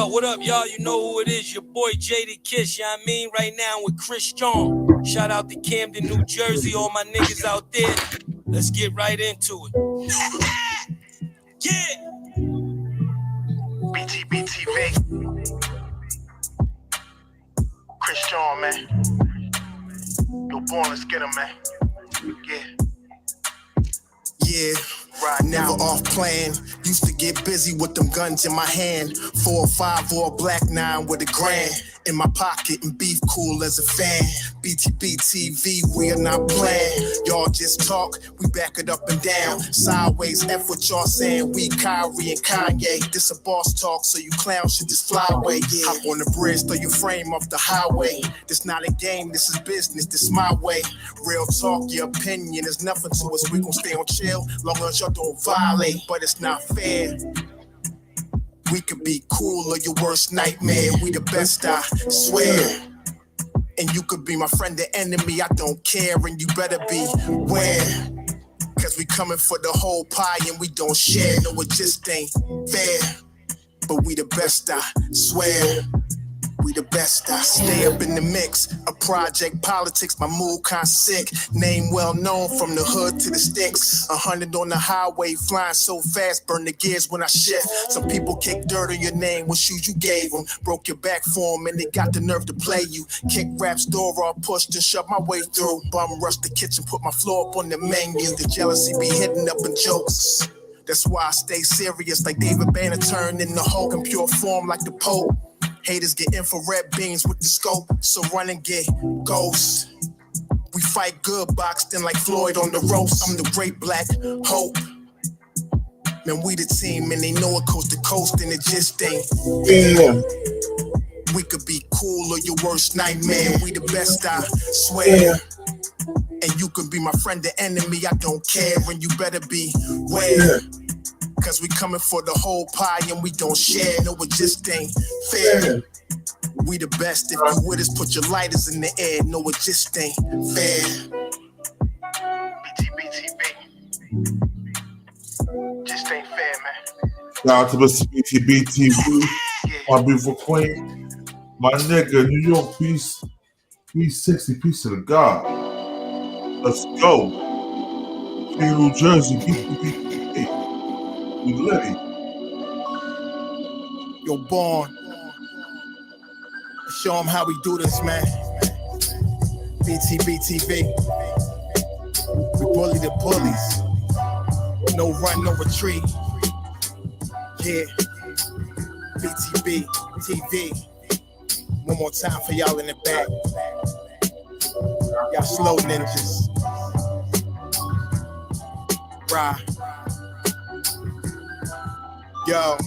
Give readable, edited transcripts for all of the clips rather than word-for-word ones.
What up, y'all? You know who it is, your boy Jada Kiss, you know what I mean? Right now with Chris John. Shout out to Camden, New Jersey, all my niggas out there. Let's get right into it. Yeah! BTV. Chris John, man. Yo, born, let's get him, man. Yeah. Right never now. Off plan. Used to get busy with them guns in my hand. 4 or 5 or a black 9 with a grand in my pocket and beef cool as a fan. BTB TV, we are not playing. Y'all just talk, we back it up and down. Sideways, F what y'all saying. We Kyrie and Kanye. This a boss talk, so you clowns should just fly away. Yeah. Hop on the bridge, throw your frame off the highway. This not a game, this is business, this my way. Real talk, your opinion is nothing to us. We gon' stay on chill, long as y'all don't violate. But it's not fair. We could be cool or your worst nightmare. We the best, I swear. And you could be my friend or enemy, I don't care. And you better beware. Cause we coming for the whole pie and we don't share. No, it just ain't fair. But we the best, I swear. We the best, I stay up in the mix. A project politics, my mood kinda sick. Name well known from the hood to the sticks. 100 on the highway, flying so fast, burn the gears when I shift. Some people kick dirt on your name, what shoes you gave them. Broke your back for them and they got the nerve to play you. Kick rap's door off, pushed and shoved my way through. Bum rushed the kitchen, put my floor up on the menu. The jealousy be hitting up in jokes. That's why I stay serious like David Banner turned in the Hulk in pure form like the Pope. Haters get infrared beams with the scope, so run and get ghosts. We fight good, boxed in like Floyd on the ropes. I'm the great black hope. Man, we the team and they know it coast to coast and it just ain't fair. We could be cool or your worst nightmare. We the best, I swear. And you can be my friend or enemy, I don't care. And you better beware. Cause we coming for the whole pie and we don't share. No, it just ain't fair. We the best. If you with us, put your lighters in the air. No, it just ain't fair. BTB. Just ain't fair, man. Shout out to Mr. BTB, my beautiful queen. My nigga, New York, peace. 360, peace to the God. Let's go. King New Jersey, BTB. We litty. Yo, born. Show them how we do this, man. BTV. We bully the bullies. No run, no retreat. Yeah. BTB TV. One more time for y'all in the back. Y'all slow ninjas. Rah. Yo,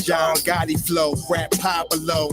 John Gotti flow, rap Pablo,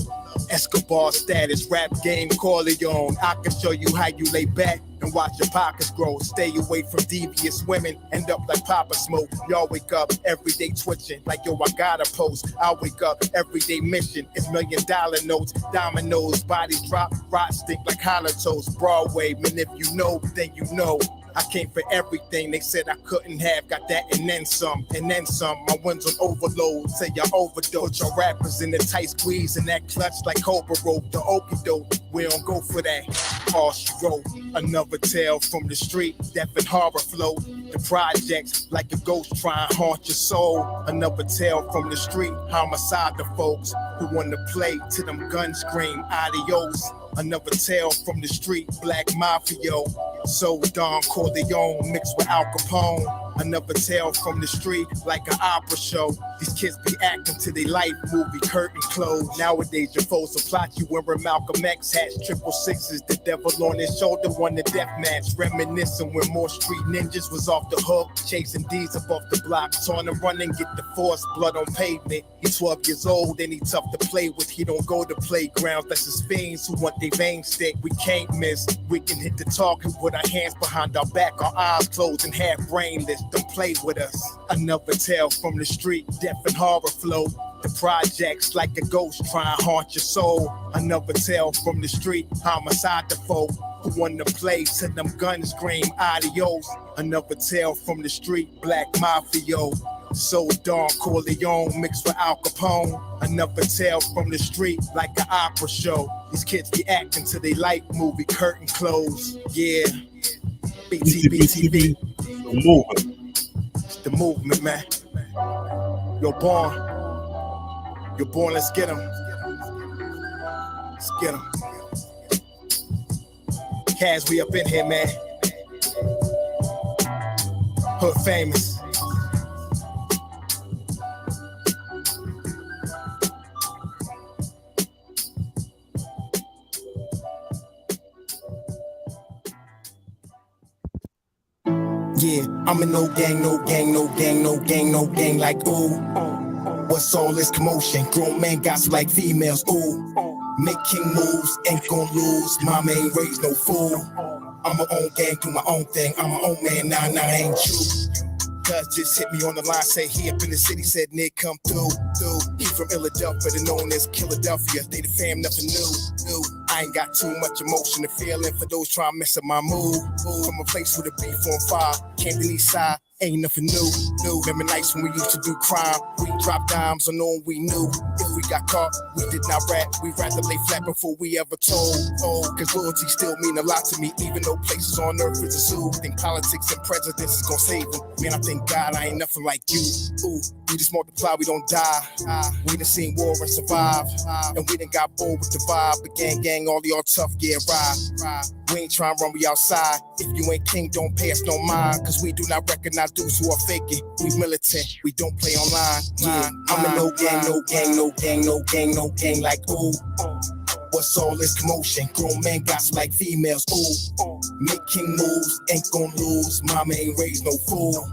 Escobar status, rap game Corleone. I can show you how you lay back and watch your pockets grow. Stay away from devious women, end up like Papa Smoke. Y'all wake up every day twitching, like yo, I gotta post. I wake up every day mission, it's $1 million notes, dominoes, bodies drop, rot stink like holotos. Broadway, man, if you know, then you know. I came for everything they said I couldn't have, got that and then some, My wins on overload, say y'all overdose. Y'all rappers in the tight squeeze and that clutch like Cobra rope, the okie dope. We don't go for that. All she wrote, another tale from the street, death and horror flow. The projects like a ghost try and haunt your soul. Another tale from the street, homicide the folks who want to play till them guns scream adios. Another tale from the street, black mafia. So Don Corleone mixed with Al Capone. Another tale from the street, like an opera show. These kids be acting to their life movie, curtain closed. Nowadays your foes will plot you wearing Malcolm X hats, 666, the devil on his shoulder, won the death match. Reminiscing when more street ninjas was off the hook, chasing D's up off the block, trying to run and get the force, blood on pavement. He's 12 years old and he tough to play with. He don't go to playgrounds, that's his fiends who want their veins stick. We can't miss, we can hit the target with our hands behind our back, our eyes closed and half brainless. Don't play with us. Another tale from the street, death and horror flow. The projects like a ghost try and haunt your soul. Another tale from the street, homicide the foe Who wanna play till them guns scream adios? Another tale from the street, Black Mafia. So Don Corleone mixed with Al Capone. Another tale from the street, like an opera show. These kids be acting till they like movie curtain close. Yeah, BTV. The movement. It's the movement, man. You're born, let's get them. Let's get them. Kaz, we up in here, man. Hood famous. Yeah, I'm in no gang, like ooh. What's all this commotion? Grown men got like females, ooh. Making moves, ain't gon' lose. Mama ain't raised no fool. I'm my own gang, do my own thing. I'm my own man, nah, ain't you. Cuz just hit me on the line, say he up in the city, said Nick come through. He from Philadelphia, they're known as Philadelphia. They the fam, nothing new. I ain't got too much emotion to feeling for those trying to mess up my mood. From a place with a beef on fire, came to the east side. Ain't nothing new. Remember nights when we used to do crime. We dropped dimes on all we knew. If we got caught, we did not rap. We rather lay flat before we ever told. Cause loyalty still mean a lot to me, even though places on earth is a zoo. Think politics and presidents is gonna save them. Man, I thank God I ain't nothing like you. Ooh, we just multiply, we don't die. We done seen war and survive. And we done got bored with the vibe. But gang, all y'all tough, yeah, ride. We ain't trying to run, we outside. If you ain't king, don't pay us no mind. Cause we do not recognize dudes who are faking. We militant, we don't play online. Yeah, I'm in no gang, like ooh. What's all this commotion? Grown men got like females, ooh. Making moves, ain't gon' lose. Mama ain't raised no fool.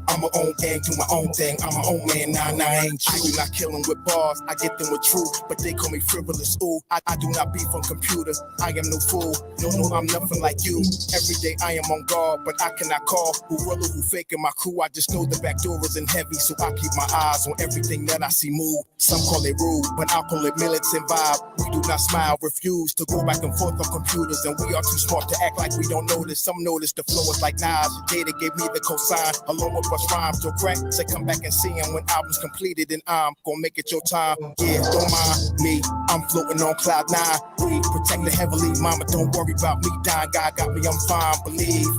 I'm my own gang, do my own thing. I'm my own man, nah, ain't you. I do not kill them with bars, I get them with truth. But they call me frivolous, ooh. I do not beef on computers, I am no fool. No, I'm nothing like you. Every day I am on guard, but I cannot call who real or who fake in my crew. I just know the back door isn't heavy, so I keep my eyes on everything that I see move. Some call it rude, but I call it militant vibe. We do not smile, refuse to go back and forth on computers, and we are too smart to act like we don't notice. Some notice the flow is like Nas. Jada gave me the cosign, along with what's rhymes. So crack, say come back and see him when album's completed, and I'm gonna make it your time. Yeah, don't mind me, I'm floating on cloud 9. We protect the heavily, mama, don't worry about me dying. God got me, I'm fine, believe.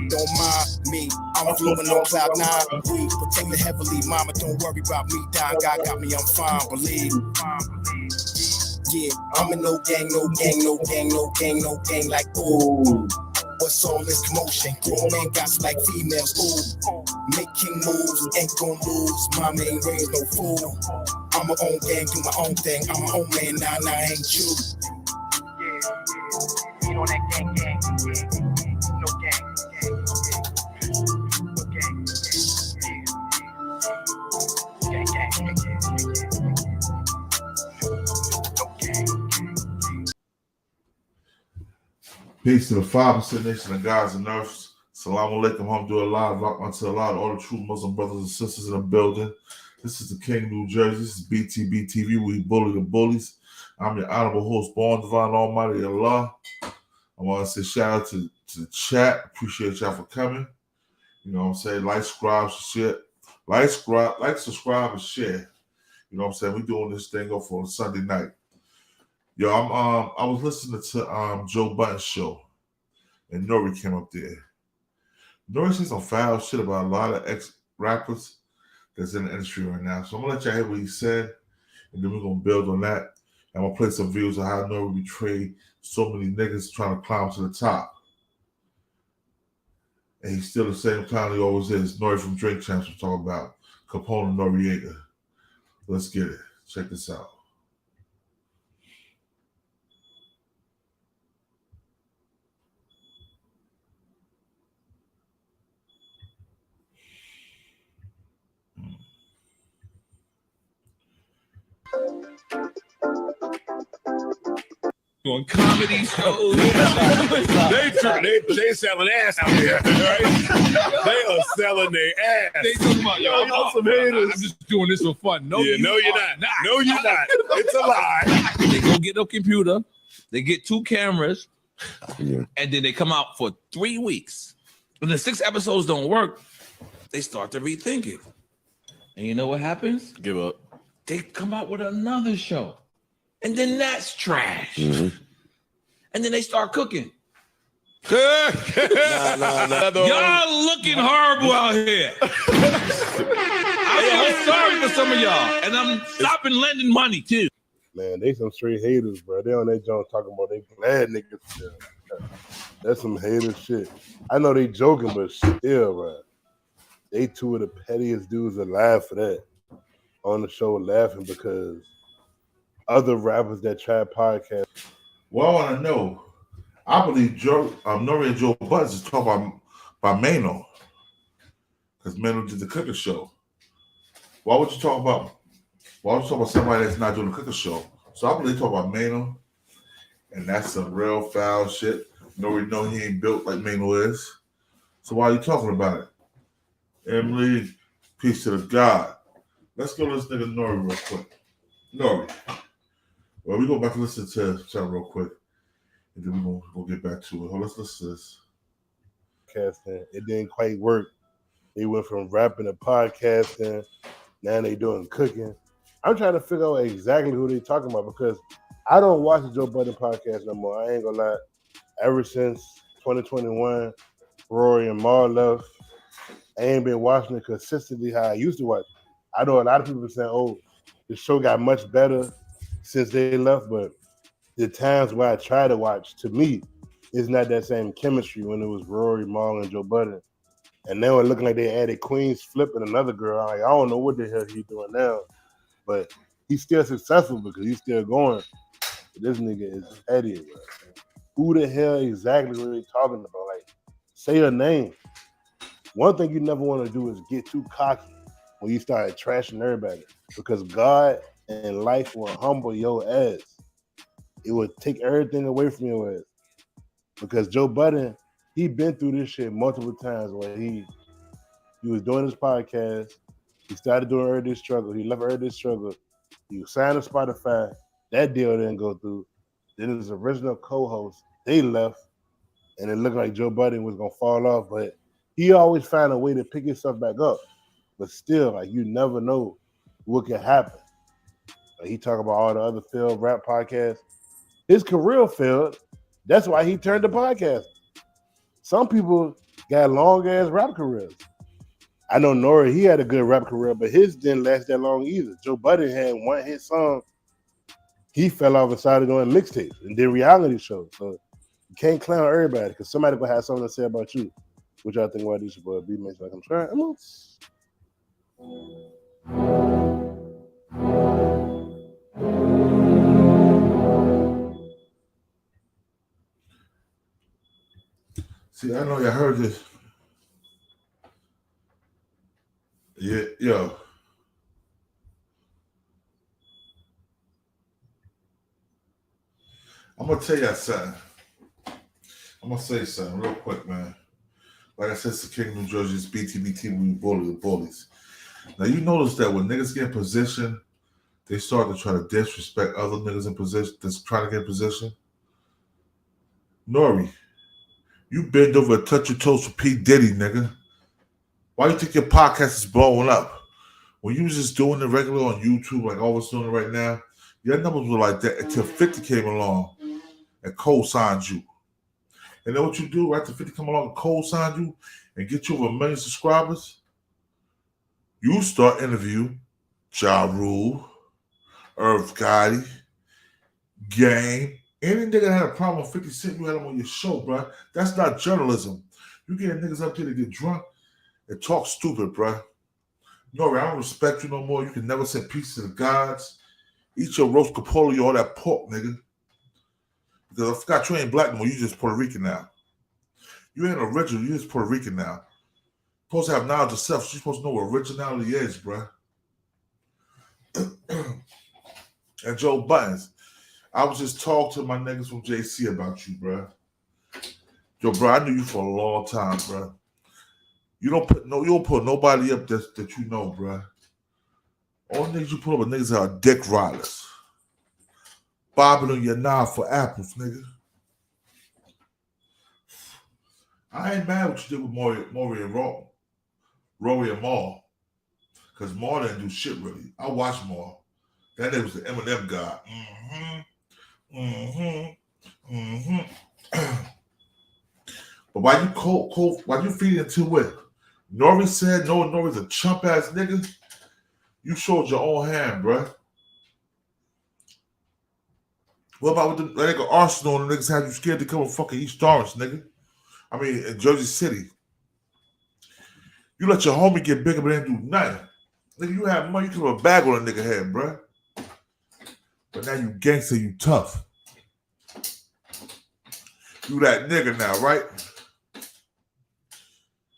Don't mind me, I'm floating on cloud 9. We protect the heavily, mama, don't worry about me dying. God got me, I'm fine, believe. Yeah, I'm in no gang, like ooh. What's all this commotion? Grown men got like females, ooh. Making moves, ain't gon' lose. Mama ain't raised no fool. I'm my own gang, do my own thing. I'm my own man, nah, ain't you. Yeah, you know that gang, no gang, Peace to the 5% nation of guys and earths. Salam alaikum, alhamdulillah, rock unto Allah, all the true Muslim brothers and sisters in the building. This is the King, New Jersey. This is BTB TV. We bully the bullies. I'm your honorable host, born divine almighty Allah. I want to say shout out to the chat. Appreciate y'all for coming. You know what I'm saying? Like, subscribe, share. Like, subscribe, and share. You know what I'm saying? We doing this thing off on Sunday night. Yo, I was listening to Joe Budden's show, and Nore came up there. Nore said some foul shit about a lot of ex-rappers that's in the industry right now. So I'm gonna let y'all hear what he said, and then we're gonna build on that. I'm gonna play some videos of how Nore betrayed so many niggas trying to climb to the top. And he's still the same clown he always is. Nore from Drink Champs, we're talking about Capone and Noriega. Let's get it. Check this out. On comedy shows, they selling ass out here, right? They are selling their ass. They talking about yo, some haters. I'm just doing this for fun. No, you're not. No, you're not. It's a lie. They go get a computer. They get 2 cameras. Yeah. And then they come out for 3 weeks. When the 6 episodes don't work, they start to rethink it. And you know what happens? Give up. They come out with another show. And then that's trash. Mm-hmm. And then they start cooking. Nah. Y'all looking horrible out here. I feel sorry for some of y'all. And I'm stopping lending money too. Man, they some straight haters, bro. They on that joint talking about they glad niggas. That's some hater shit. I know they joking, but still, bro. They two of the pettiest dudes alive for that. On the show laughing because other rappers that try podcasts. Well, I want to know. I believe Nore and Joe Budden is talking about Mano. Because Mano did the cooking show. Why would you talk about somebody that's not doing the cooking show? So I believe they talk about Mano. And that's some real foul shit. Nore know he ain't built like Mano is. So why are you talking about it? Emily, peace to the God. Let's go to this nigga Nore real quick. Nore. Well, we go back and listen to something real quick. And then we'll get back to it. Let's listen to this. Podcasting. It didn't quite work. They went from rapping to podcasting. Now they doing cooking. I'm trying to figure out exactly who they talking about because I don't watch the Joe Budden podcast no more. I ain't gonna lie. Ever since 2021, Rory and Mar left, I ain't been watching it consistently how I used to watch. I know a lot of people saying, "Oh, the show got much better since they left," but the times where I try to watch, to me, it's not that same chemistry when it was Rory, Mal, and Joe Budden. And now it looking like they added Queen's Flip and another girl. I don't know what the hell he's doing now, but he's still successful because he's still going. But this nigga is petty, bro. Who the hell exactly are they talking about? Like, say a name. One thing you never want to do is get too cocky when you start trashing everybody because God and life will humble your ass. It would take everything away from your ass. Because Joe Budden, he been through this shit multiple times when he was doing his podcast. He started doing Earth This Struggle. He left Earth This Struggle. He was signed to Spotify. That deal didn't go through. Then his original co-host, they left. And it looked like Joe Budden was going to fall off. But he always found a way to pick himself back up. But still, like, you never know what can happen. Like, he talk about all the other failed rap podcasts. His career failed. That's why he turned to podcast. Some people got long-ass rap careers. I know Nore, he had a good rap career, but his didn't last that long either. Joe Budden had one hit song. He fell off and started doing mixtapes and did reality shows. So you can't clown everybody because somebody will have something to say about you. What y'all think about this? Boy, B makes like I'm trying. See, I know y'all heard this. Yeah, yo. I'm gonna tell y'all something. I'm gonna say something real quick, man. Like I said, it's the King of New Jersey, it's BTBT, we bully the bullies. Now you notice that when niggas get in position, they start to try to disrespect other niggas in position that's trying to get in position. Nore, you bend over and touch your toes for P. Diddy, nigga. Why you think your podcast is blowing up? When you was just doing it regular on YouTube, like always doing it right now, your numbers were like that until 50 came along and co-signed you. And then what you do right after 50 come along and co-signed you and get you over 1 million subscribers, you start interview Ja Rule, Irv Gotti, Game. Any nigga that had a problem with 50 Cent, you had him on your show, bro. That's not journalism. You getting niggas up there to get drunk and talk stupid, bro. Nore, I don't respect you no more. You can never send peace to the gods. Eat your roast capoli, all that pork, nigga. Because I forgot you ain't black no more. You just Puerto Rican now. You ain't original. You just Puerto Rican now. You're supposed to have knowledge of self. You're supposed to know what originality is, bro. And Joe Buttons, I was just talking to my niggas from JC about you, bro. Yo, bro, I knew you for a long time, bro. You don't put nobody up that you know, bro. All niggas you put up with niggas are dick riders. Bobbing on your knob for apples, nigga. I ain't mad what you did with Maury and Rory and Maul. Because Maul didn't do shit really. I watched Maul. That nigga was the Eminem guy. But why you feed into it? Nore said Nore's a chump ass nigga. You showed your own hand, bruh. What about with the nigga Arsenal and the niggas had you scared to come in fucking East Orange, nigga? I mean, in Jersey City. You let your homie get bigger but didn't do nothing. Nigga, you have money, you could have a bag on a nigga head, bruh. But now you gangster, you tough. You that nigga now, right?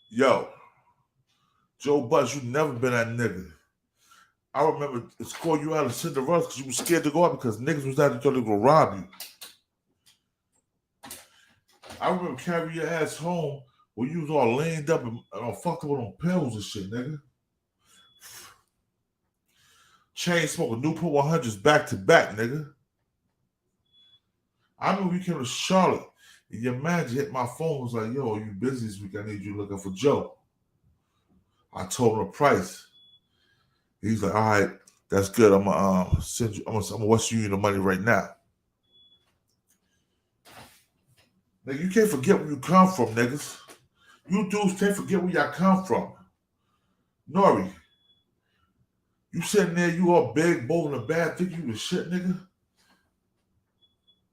Yo, Joe Budden, you never been that nigga. I remember score you out of Cinderella because you was scared to go out because niggas was out there thought they were gonna rob you. I remember carrying your ass home when you was all laying up and fucked up on pills and shit, nigga. Chain smoking Newport 100s back to back, nigga. I remember you came to Charlotte and your manager hit my phone and was like, yo, are you busy this week? I need you looking for Joe. I told him the price. He's like, all right, that's good. I'm gonna send you. I'm gonna Western Union the money right now. Nigga, you can't forget where you come from, niggas. You dudes can't forget where y'all come from. Nore, you sitting there, you all big, bold, and bad, think you the shit, nigga.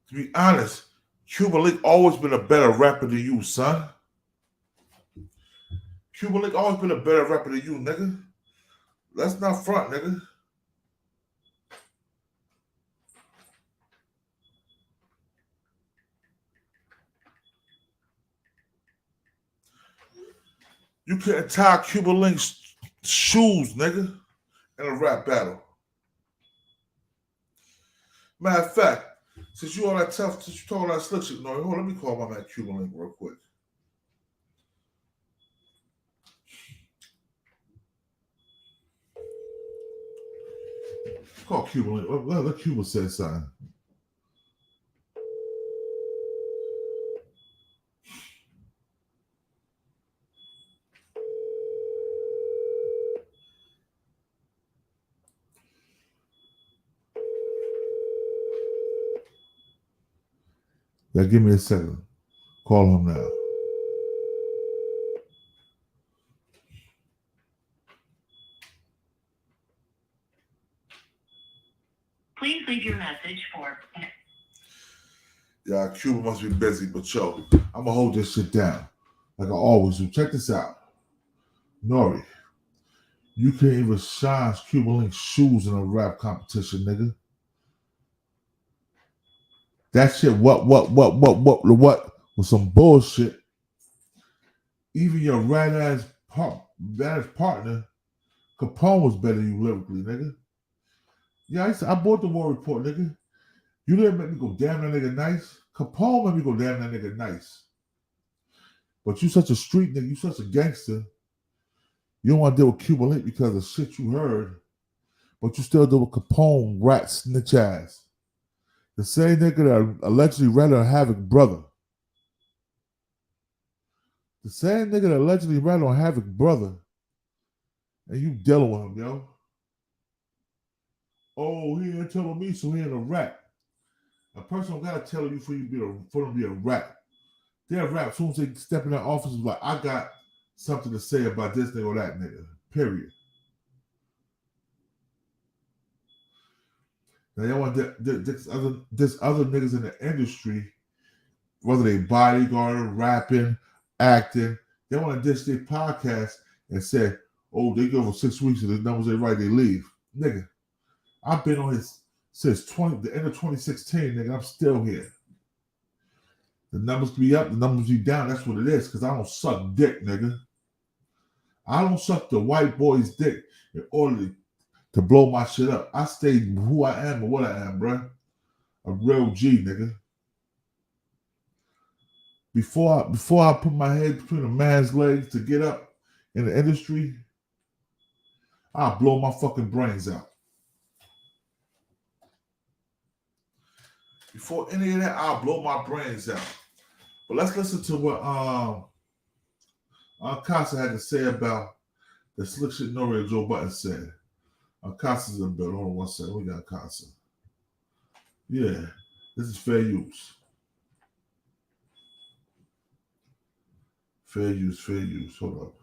To be honest, Cuban Link always been a better rapper than you, son. Cuban Link always been a better rapper than you, nigga. Let's not front, nigga. You couldn't tie Cuban Link's shoes, nigga, in a rap battle. Matter of fact, since you all that tough, since you told all that slick shit, no, hold on, let me call my man Cuban Link real quick. Call Cuban Link. Let Cuban say something. Yeah, give me a second. Call him now. Please leave your message for. Yeah, Cuba must be busy, but yo, I'm gonna hold this shit down like I always do. Check this out. Nore, you can't even shine Cuban Link's shoes in a rap competition, nigga. That shit, what was some bullshit. Even your rat-ass partner, Capone was better than you lyrically, nigga. Yeah, I bought the war report, nigga. You didn't make me go damn that nigga nice. Capone made me go damn that nigga nice. But you such a street nigga, you such a gangster. You don't want to deal with Cuban Link because of shit you heard. But you still deal with Capone, rat snitch ass. The same nigga that allegedly ran on Havoc brother. The same nigga that allegedly ran on Havoc brother. And you dealing with him, yo. Oh, he ain't telling me, so he ain't a rat. A person don't gotta tell you for him to be a rat. They're a rat. As soon as they step in that office, it's like, I got something to say about this nigga or that nigga. Period. Now y'all want this other niggas in the industry, whether they bodyguard, rapping, acting, they want to dish their podcast and say, oh, they go for 6 weeks and the numbers ain't right, they leave. Nigga, I've been on his since the end of 2016, nigga. I'm still here. The numbers be up, the numbers be down. That's what it is, because I don't suck dick, nigga. I don't suck the white boy's dick in order to blow my shit up. I stay who I am and what I am, bruh. A real G, nigga. Before I put my head between a man's legs to get up in the industry, I'll blow my fucking brains out. Before any of that, I'll blow my brains out. But let's listen to what Casa had to say about the slick shit Nore and Joe Budden said. Casa's in bed. Hold on one second. We got Casa. Yeah, this is fair use. Fair use. Hold up.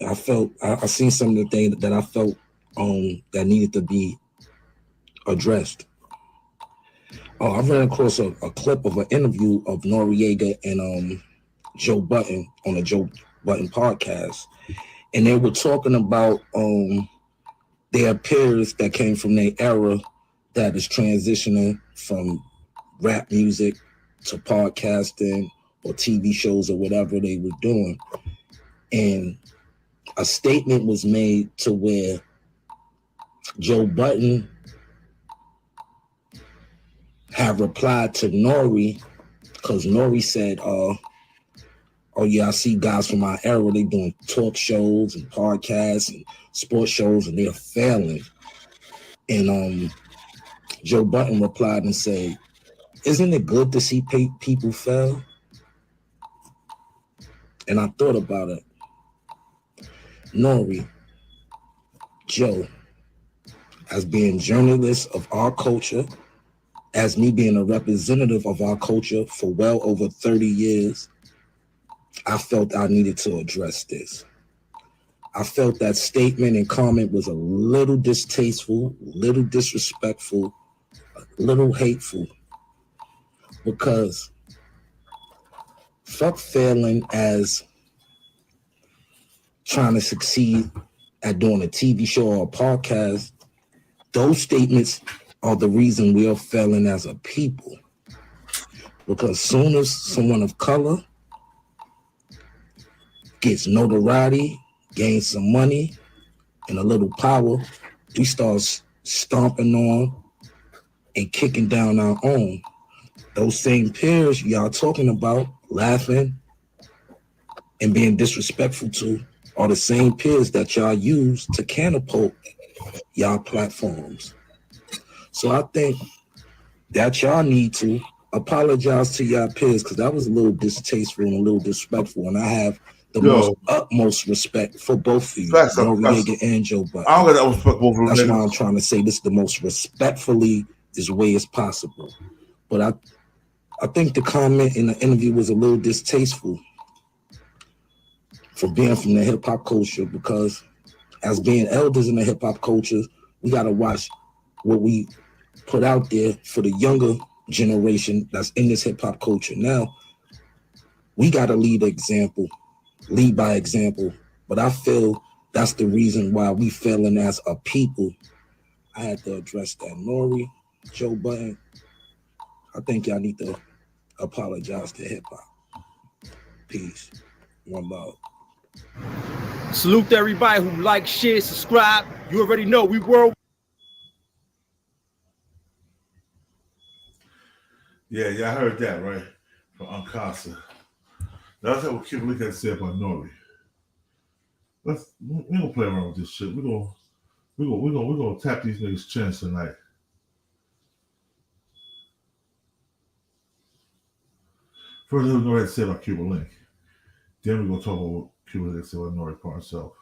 I seen some of the things that I felt that needed to be addressed. Oh, I ran across a clip of an interview of Noriega and Joe Budden on a Joe Budden podcast, and they were talking about their peers that came from their era that is transitioning from rap music to podcasting or TV shows or whatever they were doing, and a statement was made to where Joe Budden had replied to Nore, because Nore said, oh yeah, I see guys from our era, they doing talk shows and podcasts and sports shows and they're failing. And Joe Budden replied and said, isn't it good to see people fail? And I thought about it. Nore, Joe, as being journalists of our culture, as me being a representative of our culture for well over 30 years, I felt I needed to address this. I felt that statement and comment was a little distasteful, a little disrespectful, a little hateful, because fuck failing as trying to succeed at doing a TV show or a podcast. Those statements are the reason we are failing as a people. Because soon as someone of color gets notoriety, gains some money and a little power, we start stomping on and kicking down our own. Those same peers y'all talking about, laughing and being disrespectful to, are the same peers that y'all use to catapult y'all platforms. So I think that y'all need to apologize to y'all peers, because that was a little distasteful and a little disrespectful. And I have the utmost respect for both of you, Noriega and Joe Budden. I don't got that respect both of them. That's why I'm trying to say this the most respectfully as way as possible. But I think the comment in the interview was a little distasteful for being from the hip hop culture, because as being elders in the hip hop culture, we gotta watch what we put out there for the younger generation that's in this hip hop culture. Now, we gotta lead by example. But I feel that's the reason why we failing as a people. I had to address that. Nore, Joe Budden, I think y'all need to apologize to hip hop. Peace. One love. Salute to everybody who like, share, subscribe. You already know we world. Yeah, y'all heard that, right? From Casa. That's what Cuban Link had to say about Nore. We gonna play around with this shit. We're gonna tap these niggas' chins tonight. First, what Nore had to say about Cuban Link. Then we're gonna talk about what Cuban Link said about Nore part himself.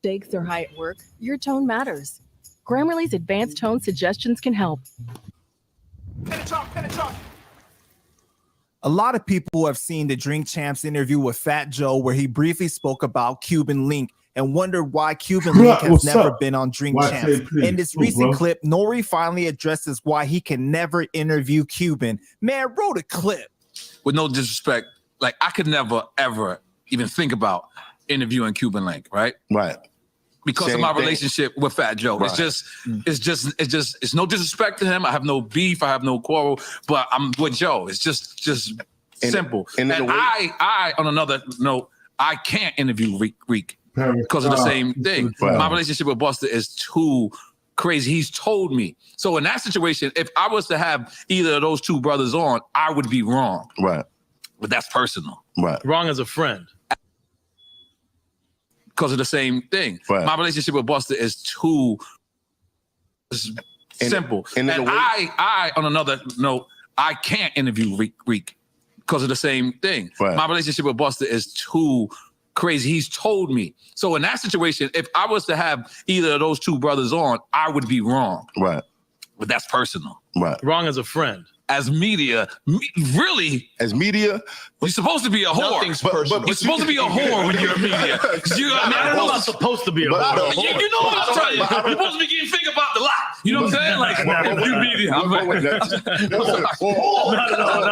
Stakes are high at work. Your tone matters. Grammarly's advanced tone suggestions can help. A lot of people have seen the Drink Champs interview with Fat Joe, where he briefly spoke about Cuban Link and wondered why Cuban Link has never been on Drink Champs. In this recent clip, Nore finally addresses why he can never interview Cuban. Man, roll the clip. With no disrespect, like I could never, ever even think about interviewing Cuban Link, right? Right. Because of my relationship with Fat Joe. Right. It's no disrespect to him. I have no beef. I have no quarrel, but I'm with Joe. It's just simple. And I, on another note, I can't interview Reek because of the same thing. Right. My relationship with Buster is too crazy. He's told me. So in that situation, if I was to have either of those two brothers on, I would be wrong. Right. But that's personal. Right. Wrong as a friend. Because of the same thing. Right. My relationship with Buster is too simple. And I, on another note, I can't interview Reek because of the same thing. Right. My relationship with Buster is too crazy. He's told me. So in that situation, if I was to have either of those two brothers on, I would be wrong. Right. But that's personal. Right. Wrong as a friend. As media, really? As media? You're supposed to be a whore. Nothing's personal. You're supposed to be a whore when you're a media. I don't know I'm supposed to be a whore. You know what I'm telling you. You're supposed to be getting think about the lot. You know what I'm saying? Like, you media. Not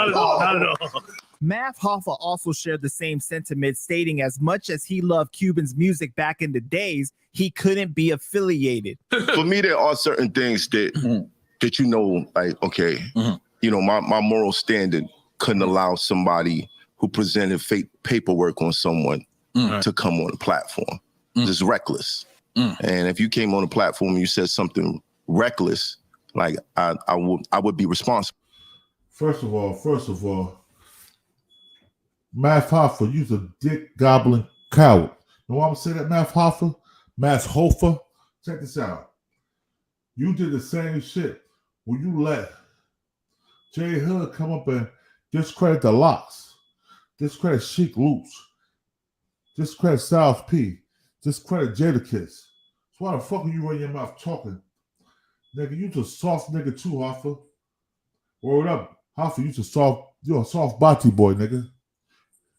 at all. Math Hoffa also shared the same sentiment, stating as much as he loved Cuban's music back in the days, he couldn't be affiliated. For me, there are certain things that you know, like, okay, you know, my moral standard couldn't allow somebody who presented fake paperwork on someone to come on the platform. Just reckless. And if you came on the platform and you said something reckless, like I would be responsible. First of all, Math Hoffa, you's a dick gobbling coward. You know why I'm saying that, Math Hoffa? Math Hoffa? Check this out. You did the same shit when you let J Hood come up and discredit the Locks, discredit Sheik Loops, discredit Styles P, discredit Jadakiss. So why the fuck are you running your mouth talking? Nigga, you just soft nigga too, Hoffa. Word up. Hoffa, you're a soft body boy, nigga.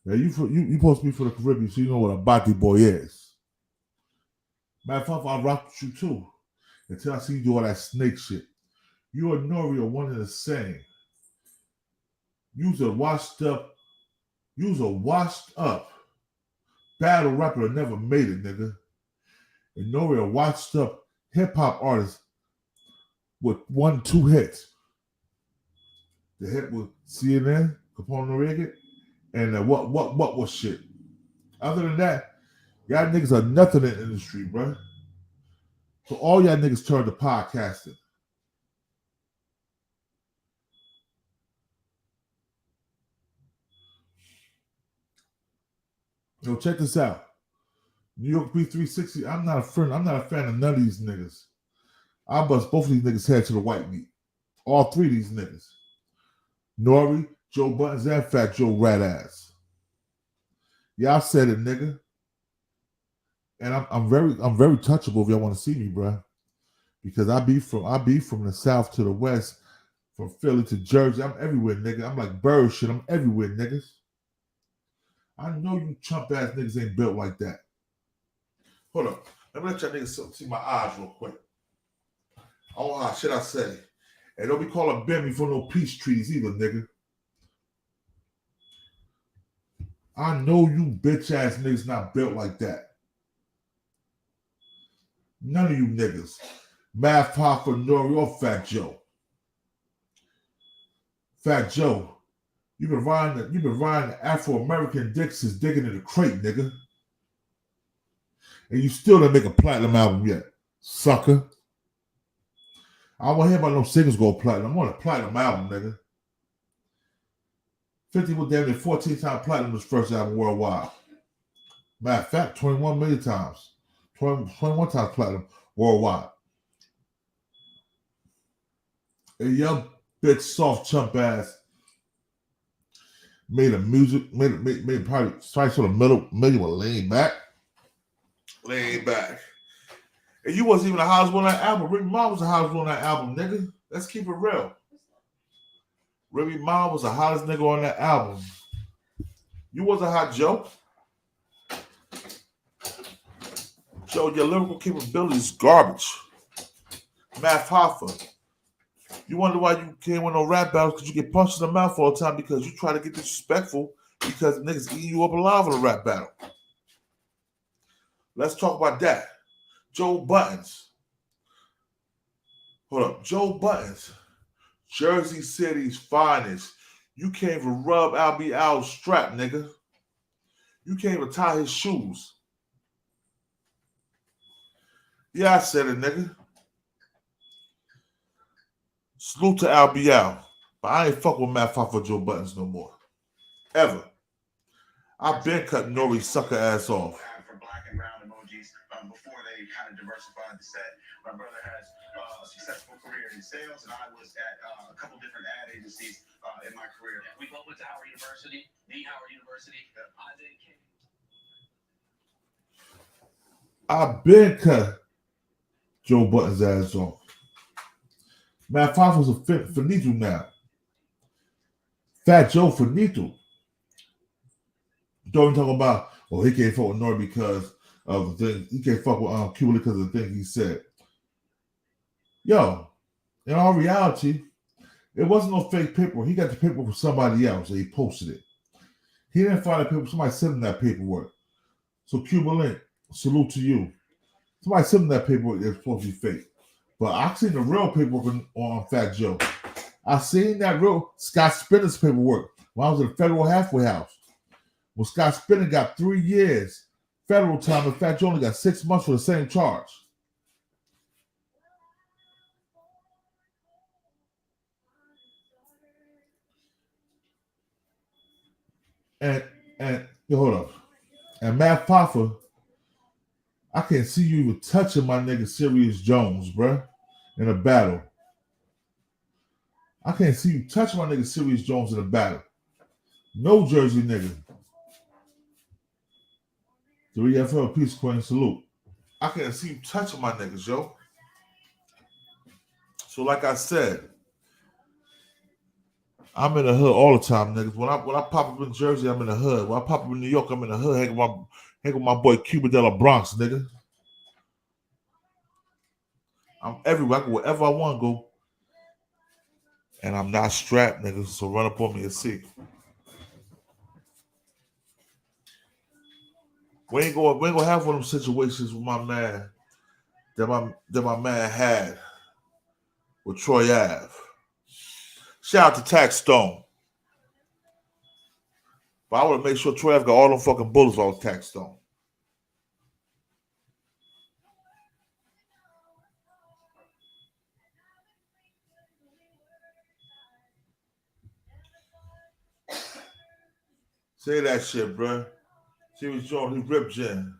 Yeah, you supposed to be for the Caribbean, so you know what a body boy is. Matter of fact, I rock with you too. Until I see you do all that snake shit. You and Nore are one and the same. You's a washed up battle rapper that never made it, nigga. And Nore a washed up hip hop artist with 1-2 hits. The hit with CNN, Capone Noriega, and what was shit. Other than that, y'all niggas are nothing in the industry, bro. So all y'all niggas turned to podcasting. Yo, check this out. New York B360, I'm not a fan of none of these niggas. I bust both of these niggas' head to the white meat. All three of these niggas. Nore, Joe Buttons, and Fat Joe rat ass. Y'all said it, nigga. And I'm very touchable if y'all want to see me, bro. Because I be from the south to the west, from Philly to Jersey. I'm everywhere, nigga. I'm like bird shit. I'm everywhere, niggas. I know you chump ass niggas ain't built like that. Hold up. Let me let y'all niggas see my eyes real quick. Oh, shit I say. And don't be calling Benny for no peace treaties either, nigga. I know you bitch ass niggas not built like that. None of you niggas. Math Hoffa, Nore, or Fat Joe. Fat Joe, you've been riding the Afro-American dicks since digging in the crate, nigga. And you still didn't make a platinum album yet, sucker. I don't want to hear about no singles go platinum. I want a platinum album, nigga. 50 was damn near 14 times platinum his first album worldwide. Matter of fact, 21 million times. 21 times platinum worldwide. A young bitch, soft chump ass made probably started sort of million with Laying Back. And you wasn't even the hottest one on that album. Remy Ma was the hottest one on that album, nigga. Let's keep it real. Remy Ma was the hottest nigga on that album. You wasn't hot, Joe. Joe, your lyrical capability is garbage. Math Hoffa. You wonder why you can't win no rap battles because you get punched in the mouth all the time because you try to get disrespectful because niggas eating you up alive in a rap battle. Let's talk about that. Joe Buttons. Hold up. Joe Buttons. Jersey City's finest. You can't even rub Albie Al's strap, nigga. You can't even tie his shoes. Yeah, I said it, nigga. Salute to Albie Al. But I ain't fuck with Matt Hoffa Joe Buttons no more. Ever. I've been cutting Nore's sucker ass off. For black and brown emojis before they kind of diversified the set. My brother has a successful career in sales, and I was at a couple different ad agencies in my career. Yeah, we both went to Howard University, the Howard University. I then came. I've been cut Joe Budden's ass off. Matt Fox was a finito now. Fat Joe finito. Don't even talk about, oh, he can't fuck with Nore because of the thing. He can't fuck with Cuba because of the thing he said. Yo, in all reality, it wasn't no fake paperwork. He got the paperwork from somebody else and he posted it. He didn't find the paperwork. Somebody sent him that paperwork. So Cuba Link, salute to you. Somebody sent him that paperwork that's supposed to be fake. But I seen the real paperwork on Fat Joe. I seen that real Scott Spinner's paperwork when I was in the federal halfway house. When Scott Spinner got 3 years federal time and Fat Joe only got 6 months for the same charge. And hold up. And Matt Poffer, I can't see you even touching my nigga Sirius Jones, bruh, in a battle. I can't see you touching my nigga Sirius Jones in a battle. No Jersey nigga. 3FL Peace Queen salute. I can't see you touching my niggas, yo. So like I said, I'm in the hood all the time, niggas. When I pop up in Jersey, I'm in the hood. When I pop up in New York, I'm in the hood. Hang with my boy Cuba de la Bronx, nigga. I'm everywhere. I go wherever I want to go. And I'm not strapped, niggas. So run up on me and see. We ain't gonna have one of them situations with my man that my man had with Troy Ave. Shout out to Tax Stone. But I want to make sure Troy Ave got all them fucking bullets on Tax Stone. Say that shit, bruh. See what's Jones, he ripped Jen.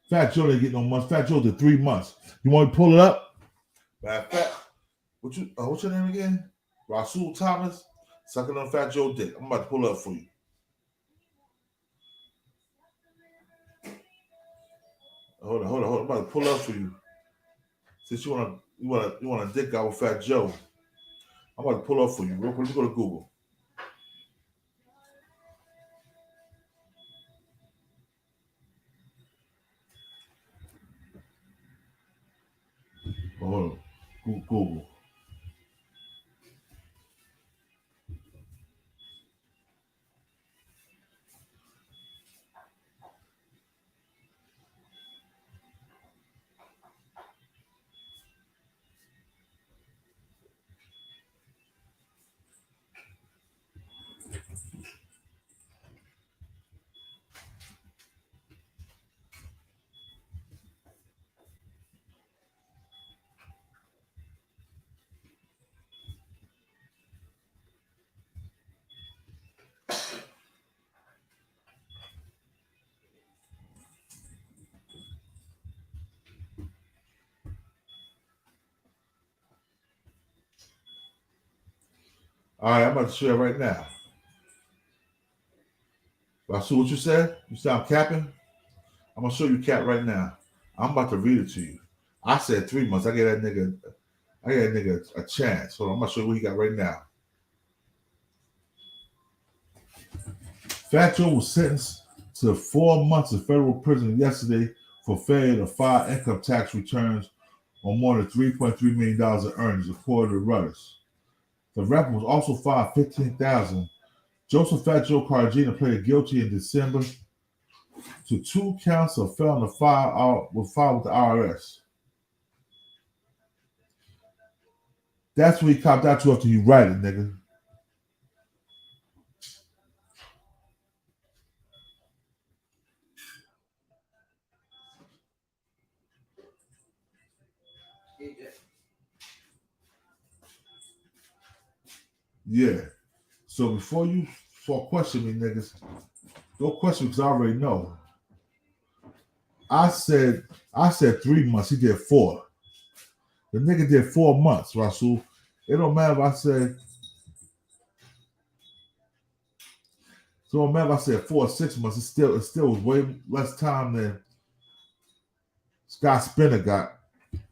Fat Joe didn't get no months. Fat Joe did 3 months. You want to pull it up? What's your name again? Rasul Thomas? Sucking on Fat Joe dick. I'm about to pull it up for you. Hold on. I'm about to pull it up for you. Since you want to dick out with Fat Joe, I'm about to pull it up for you. Real quick, let's go to Google. Hold on. Google. All right, I'm about to show you right now. Rasul, what you said? You said I'm capping? I'm gonna show you cap right now. I'm about to read it to you. I said 3 months. I gave that nigga a chance. Hold on, I'm gonna show you what he got right now. Fat Joe was sentenced to 4 months in federal prison yesterday for failure to file income tax returns on more than $3.3 million in earnings, according to Reuters. The rapper was also fined $15,000. Joseph Fat Joe Cargina pleaded guilty in December to 2 counts of felony filed with the IRS. That's what he copped out to after he write it, nigga. Yeah. So before you question me, niggas, don't question me because I already know. I said 3 months. He did 4. The nigga did 4 months, Rasul. It don't matter if I said. So it don't matter if I said 4 or 6 months. It still was way less time than Scott Spinner got.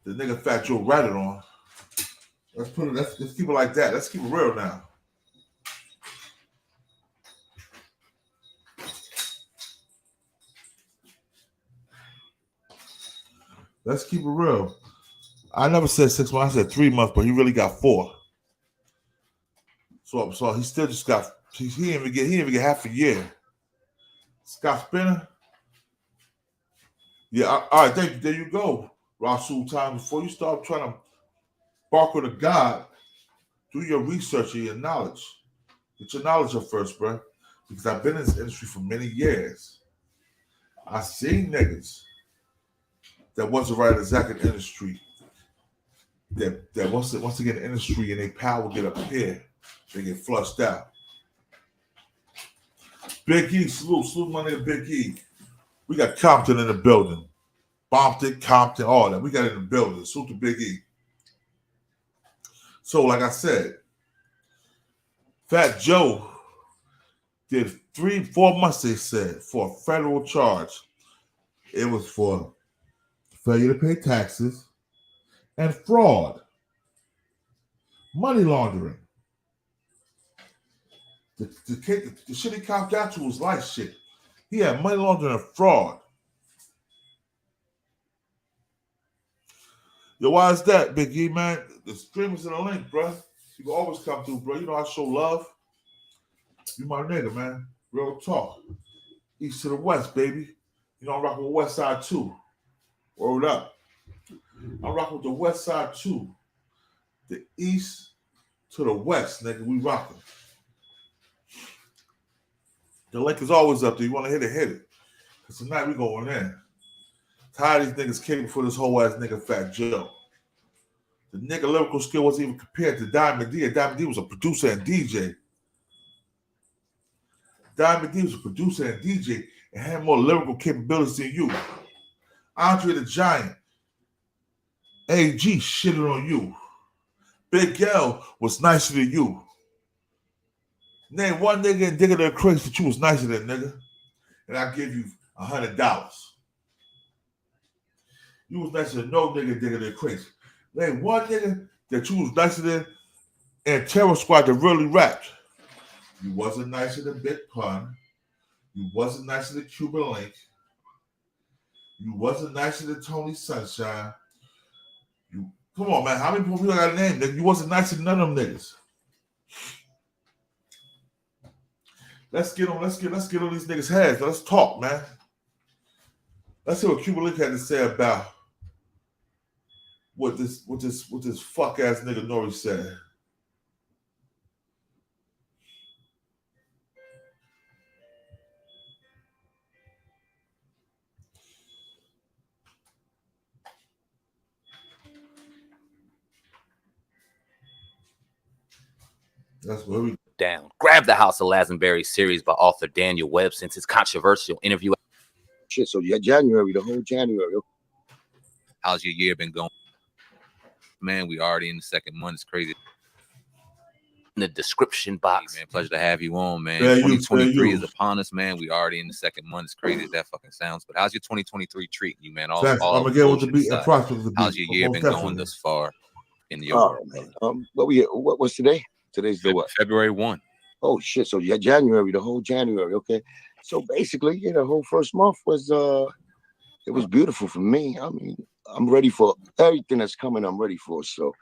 The nigga Fat Joe ratted on. Let's keep it like that. Let's keep it real now. Let's keep it real. I never said 6 months. I said 3 months, but he really got 4. So he still just got. He didn't even get half a year. Scott Spinner. Yeah. All right. Thank you. There you go, Rasul. Time before you start trying to bark with a God, do your research and your knowledge. Get your knowledge up first, bro. Because I've been in this industry for many years. I seen niggas that wasn't right exactly in the industry. That once they get in the industry and their power get up here, they get flushed out. Big E, salute my nigga Big E. We got Compton in the building. Bompton, Compton, all that. We got it in the building. Salute to Big E. So, like I said, Fat Joe did 3-4 months, they said, for a federal charge. It was for failure to pay taxes and fraud. Money laundering. The shit he copped out to was light shit. He had money laundering and fraud. Yo, why is that, Big E, man? The stream is in the link, bro. You can always come through, bro. You know I show love. You my nigga, man. Real talk. East to the west, baby. You know I'm rocking with West Side too. Word up. I'm rocking with the West Side too. The east to the west, nigga. We rocking. The link is always up there. You want to hit it, hit it. Because tonight we going in. Tired of these niggas came for this whole ass nigga Fat Joe. The nigga lyrical skill wasn't even compared to Diamond D. Diamond D was a producer and DJ. Diamond D was a producer and DJ and had more lyrical capabilities than you. Andre the Giant, AG shitted on you. Big L was nicer than you. Name one nigga in Digger the Crates that you was nicer than, nigga. And I'll give you $100. You was nicer than no nigga in Digger the Crates. Name one nigga that you was nicer than and Terror Squad that really rapped. You wasn't nicer than Big Pun. You wasn't nicer than Cuban Link. You wasn't nicer than Tony Sunshine. You come on, man. How many people got a name? Nigga? You wasn't nicer than none of them niggas. Let's get on these niggas' heads. Let's talk, man. Let's see what Cuban Link had to say about what this fuck ass nigga Nore said. That's where we down. Grab the House of Lazenberry series by author Daniel Webb since his controversial interview. Shit, so yeah, January, the whole January. How's your year been going? Man, we already in the second month. It's crazy. In the description box. Hey, man, pleasure to have you on, man. Yeah, 2023 is upon us, man. We already in the second month. It's crazy as that fucking sounds. But how's your 2023 treating you, man? I'm gonna get with the beat and process the beat. How's your year been going thus far in your world, man? What was today? Today's the what? February 1. Oh shit! So yeah, January, the whole January. Okay, so basically, yeah, the whole first month was it was beautiful for me. I mean, I'm ready for everything that's coming. I'm ready for. So,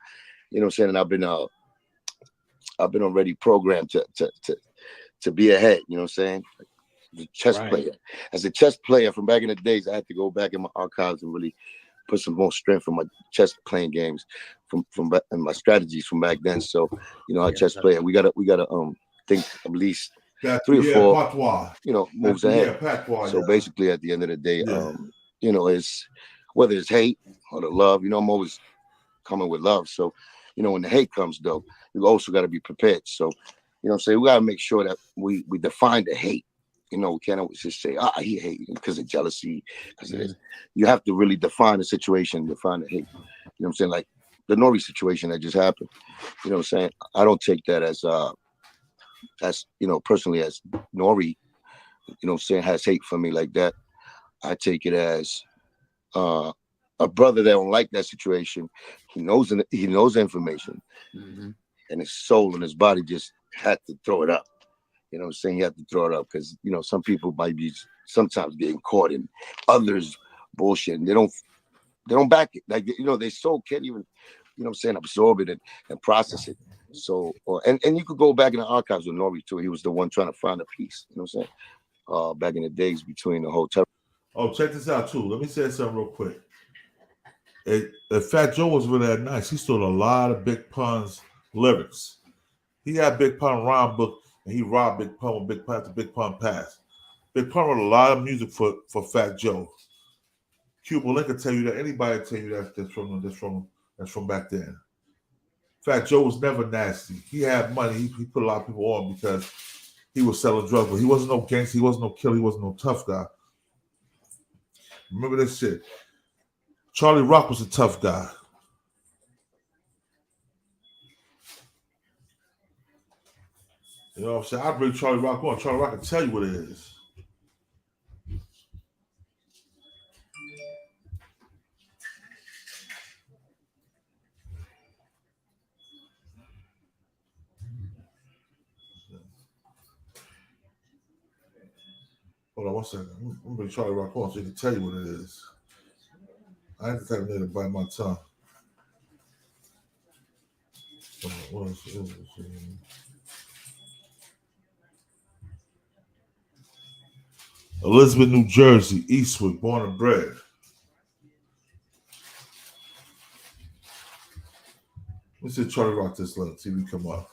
you know, what I'm saying, and I've been already programmed to be ahead. You know, what I'm saying, the chess player. As a chess player from back in the days, I had to go back in my archives and really put some more strength in my chess playing games from back, and my strategies from back then. So, you know, our chess player, we gotta think at least 3 or 4 moves ahead. So basically, at the end of the day, you know, it's whether it's hate or the love. You know, I'm always coming with love. So, you know, when the hate comes, though, you also got to be prepared. So, know what I'm saying? We gotta make sure that we define the hate. You know, we can't always just say, he hates because of jealousy, because of this. You have to really define the situation, define the hate. You know what I'm saying? Like the Nore situation that just happened. You know what I'm saying? I don't take that as you know, personally as Nore, you know what I'm saying, has hate for me like that. I take it as a brother that don't like that situation. He knows the information, and his soul and his body just had to throw it up. You know what I'm saying? He had to throw it up because, you know, some people might be sometimes getting caught in others bullshit, and they don't back it. Like, you know, their soul can't even, you know what I'm saying, absorb it and process it. So, and you could go back in the archives with Nore too. He was the one trying to find a peace. You know what I'm saying? Back in the days between the whole terror. Oh, check this out too. Let me say something real quick. Fat Joe was really that nice. He stole a lot of Big Pun's lyrics. He had Big Pun rhyme book, and he robbed Big Pun when Big Pun after Big Pun passed. Big Pun wrote a lot of music for Fat Joe. Cuba Link will tell you that. Anybody will tell you that's from back then. Fat Joe was never nasty. He had money. He put a lot of people on because he was selling drugs, but he wasn't no gangster. He wasn't no killer. He wasn't no tough guy. Remember this shit. Charlie Rock was a tough guy. You know what I'm saying? I bring Charlie Rock on. Charlie Rock can tell you what it is. Hold on one second. I'm gonna bring Charlie Rock on so he can tell you what it is. I ain't the type of nigga to bite my tongue. Elizabeth, New Jersey, Eastwood, born and bred. Let's see Charlie Rock this link, see if we come up.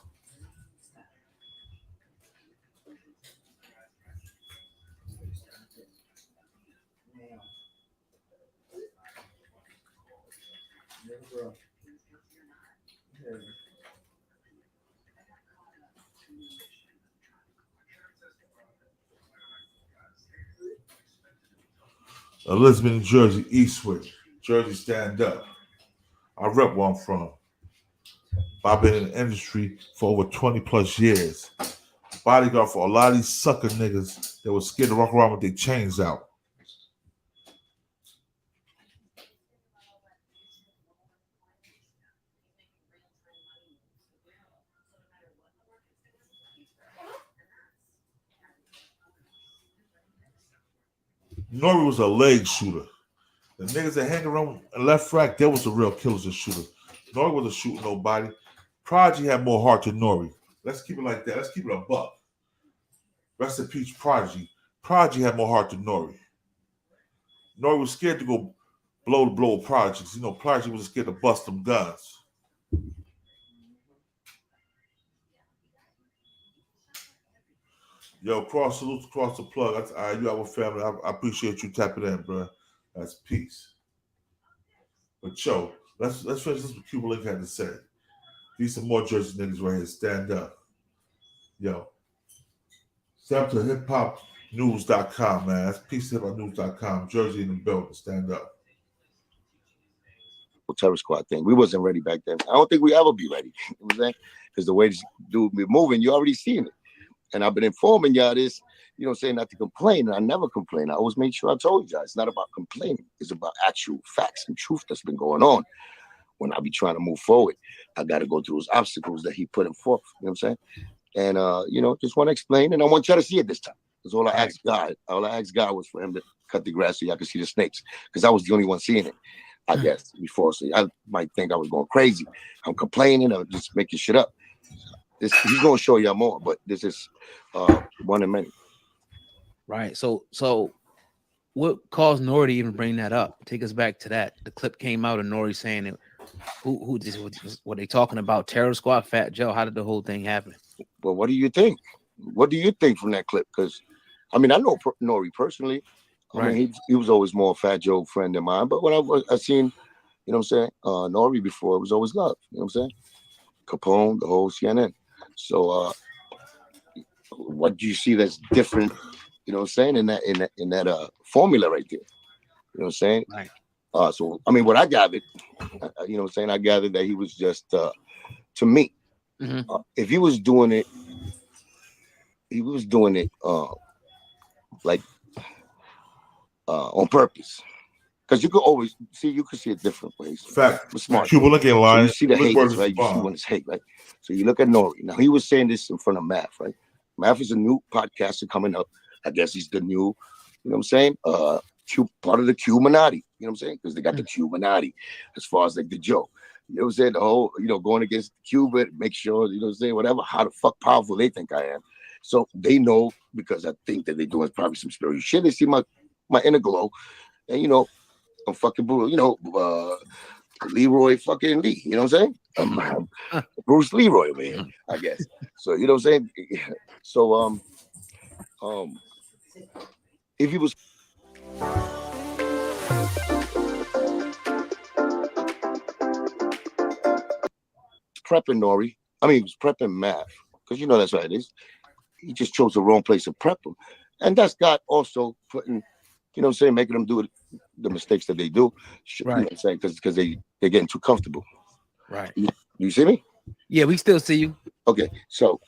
Elizabeth, New Jersey, Eastwood, Jersey, stand up. I rep where I'm from. I've been in the industry for over 20 plus years. Bodyguard for a lot of these sucker niggas that was scared to walk around with their chains out. Nore was a leg shooter. The niggas that hang around in left rack, they was the real killers and shooter. Nore wasn't shooting nobody. Prodigy had more heart than Nore. Let's keep it like that. Let's keep it a buck. Rest in peace, Prodigy. Prodigy had more heart than Nore. Nore was scared to go blow to blow with Prodigy. You know, Prodigy was scared to bust them guns. Yo, cross salutes across the plug. You have a family. I appreciate you tapping in, bro. That's peace. But yo, let's finish this what Cuba Link had to say. These some more Jersey niggas right here. Stand up. Yo. Step to hiphopnews.com, man. That's peace to hiphopnews.com. Jersey in the building. Stand up. Terror Squad thing. We wasn't ready back then. I don't think we ever be ready. You know what I'm saying? Because the way this dude be moving, you already seen it. And I've been informing y'all this, you know, saying not to complain. And I never complain. I always make sure I told y'all it's not about complaining. It's about actual facts and truth that's been going on. When I be trying to move forward, I got to go through those obstacles that he put in forth. You know what I'm saying? And, you know, just want to explain. And I want y'all to see it this time. That's all I asked God. All I asked God was for him to cut the grass so y'all could see the snakes. Because I was the only one seeing it, I guess, before. So I might think I was going crazy. I'm complaining or just making shit up. He's going to show y'all more, but this is one in many. Right. So what caused Nore to even bring that up? Take us back to that. The clip came out of Nore saying it. Who were they talking about? Terror Squad, Fat Joe? How did the whole thing happen? Well, what do you think? What do you think from that clip? Because, I mean, I know Nore personally. I mean, he was always more a Fat Joe friend of mine. But when I seen, you know what I'm saying, Nore before, it was always love. You know what I'm saying? Capone, the whole CNN. So what do you see that's different? You know what I'm saying? In that formula right there. You know what I'm saying? Right. So I mean, what I gathered, you know what I'm saying? I gathered that he was just to me. If he was doing it, like on purpose. Because you could see it different ways. Fact. Smart. Cuba looking So line. you see the hate, right? You see when it's hate, right? So you look at Nore. Now he was saying this in front of Math, right? Math is a new podcaster coming up. I guess he's the new, you know what I'm saying? Part of the Cubanati, you know what I'm saying? Because they got the Cubanati as far as like the joke. You know what I'm saying? The whole, going against Cuba, make sure, you know what I'm saying? Whatever, how the fuck powerful they think I am. So they know, because I think that they're doing probably some spiritual shit. They see my inner glow. And, I'm fucking brutal, Leroy fucking Lee, you know what I'm saying? Bruce Leroy, man, I guess. So, you know what I'm saying? So, if he was prepping Nore, he was prepping Math, because that's what it is. He just chose the wrong place to prep him. And that's God also putting, you know what I'm saying, making them do the mistakes that they do. Right. You know what I'm saying? Because they're getting too comfortable. Right. You see me? Yeah, we still see you. Okay. So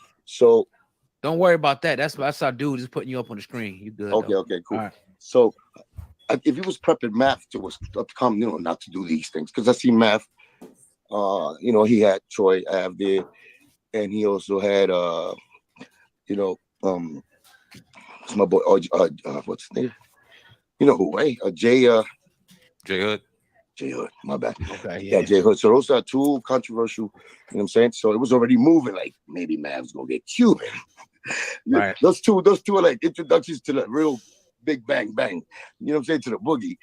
don't worry about that. That's our dude is putting you up on the screen. You good. Okay, though. okay, cool. Right. So if he was prepping Math to come, not to do these things, because I see Math, he had Troy Ave there, and he also had it's my boy what's his name? You know who, right? Jay Hood. Jay Hood, my bad. Okay, yeah, Jay Hood. So those are two controversial, you know what I'm saying? So it was already moving, like maybe Mav's gonna get Cuban. Right. Those two are like introductions to the real big bang bang. You know what I'm saying? To the boogie.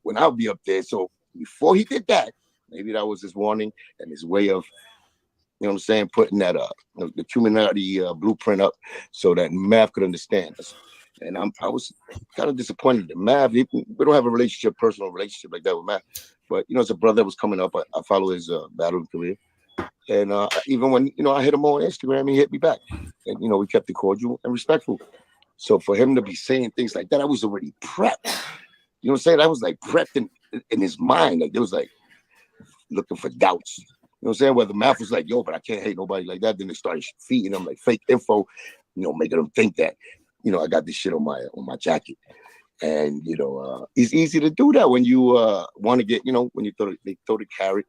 When I'll be up there. So before he did that, maybe that was his warning and his way of, you know what I'm saying, putting that the community blueprint up so that Mav could understand us. And I was kind of disappointed that Mav, we don't have a personal relationship like that with Mav. But, it's a brother that was coming up. I follow his battling career. And even when, I hit him on Instagram, he hit me back. And, we kept it cordial and respectful. So for him to be saying things like that, I was already prepped. You know what I'm saying? I was like prepped in his mind. Like, it was like looking for doubts. You know what I'm saying? Where the Math was like, yo, but I can't hate nobody like that. Then they started feeding him like fake info, making them think that, I got this shit on my jacket. And, it's easy to do that when you want to get, when you they throw the carrot.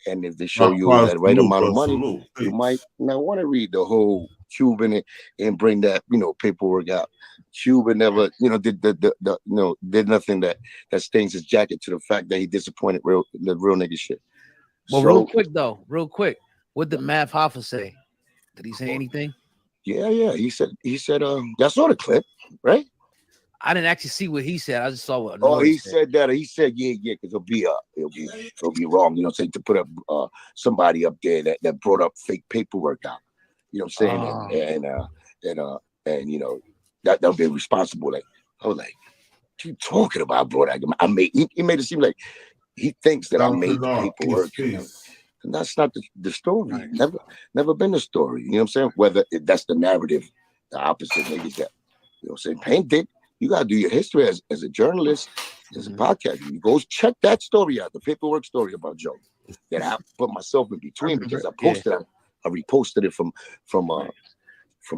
And if they show you that right amount of money, you might not want to read the whole Cuban and bring that, paperwork out. Cuban never, did nothing that stains his jacket to the fact that he disappointed the real nigga shit. Well, real quick, what did Mav Hoffa say? Did he say anything? Yeah. He said, y'all saw the clip, right? I didn't actually see what he said. I just saw what. He said that. He said, yeah, because it'll be wrong. You know, say to put up somebody up there that brought up fake paperwork out. You know what I'm saying? And that'll be responsible. Like I was like, what you talking about, bro? He made it seem like he thinks that I made the paperwork. And that's not the story. Right. Never been the story. You know what I'm saying? Whether that's the narrative, the opposite niggas that, you know what I'm saying, painted. You got to do your history as a journalist, as a podcast. You go check that story out, the paperwork story about Joe. That I put myself in between because I posted it. I reposted it from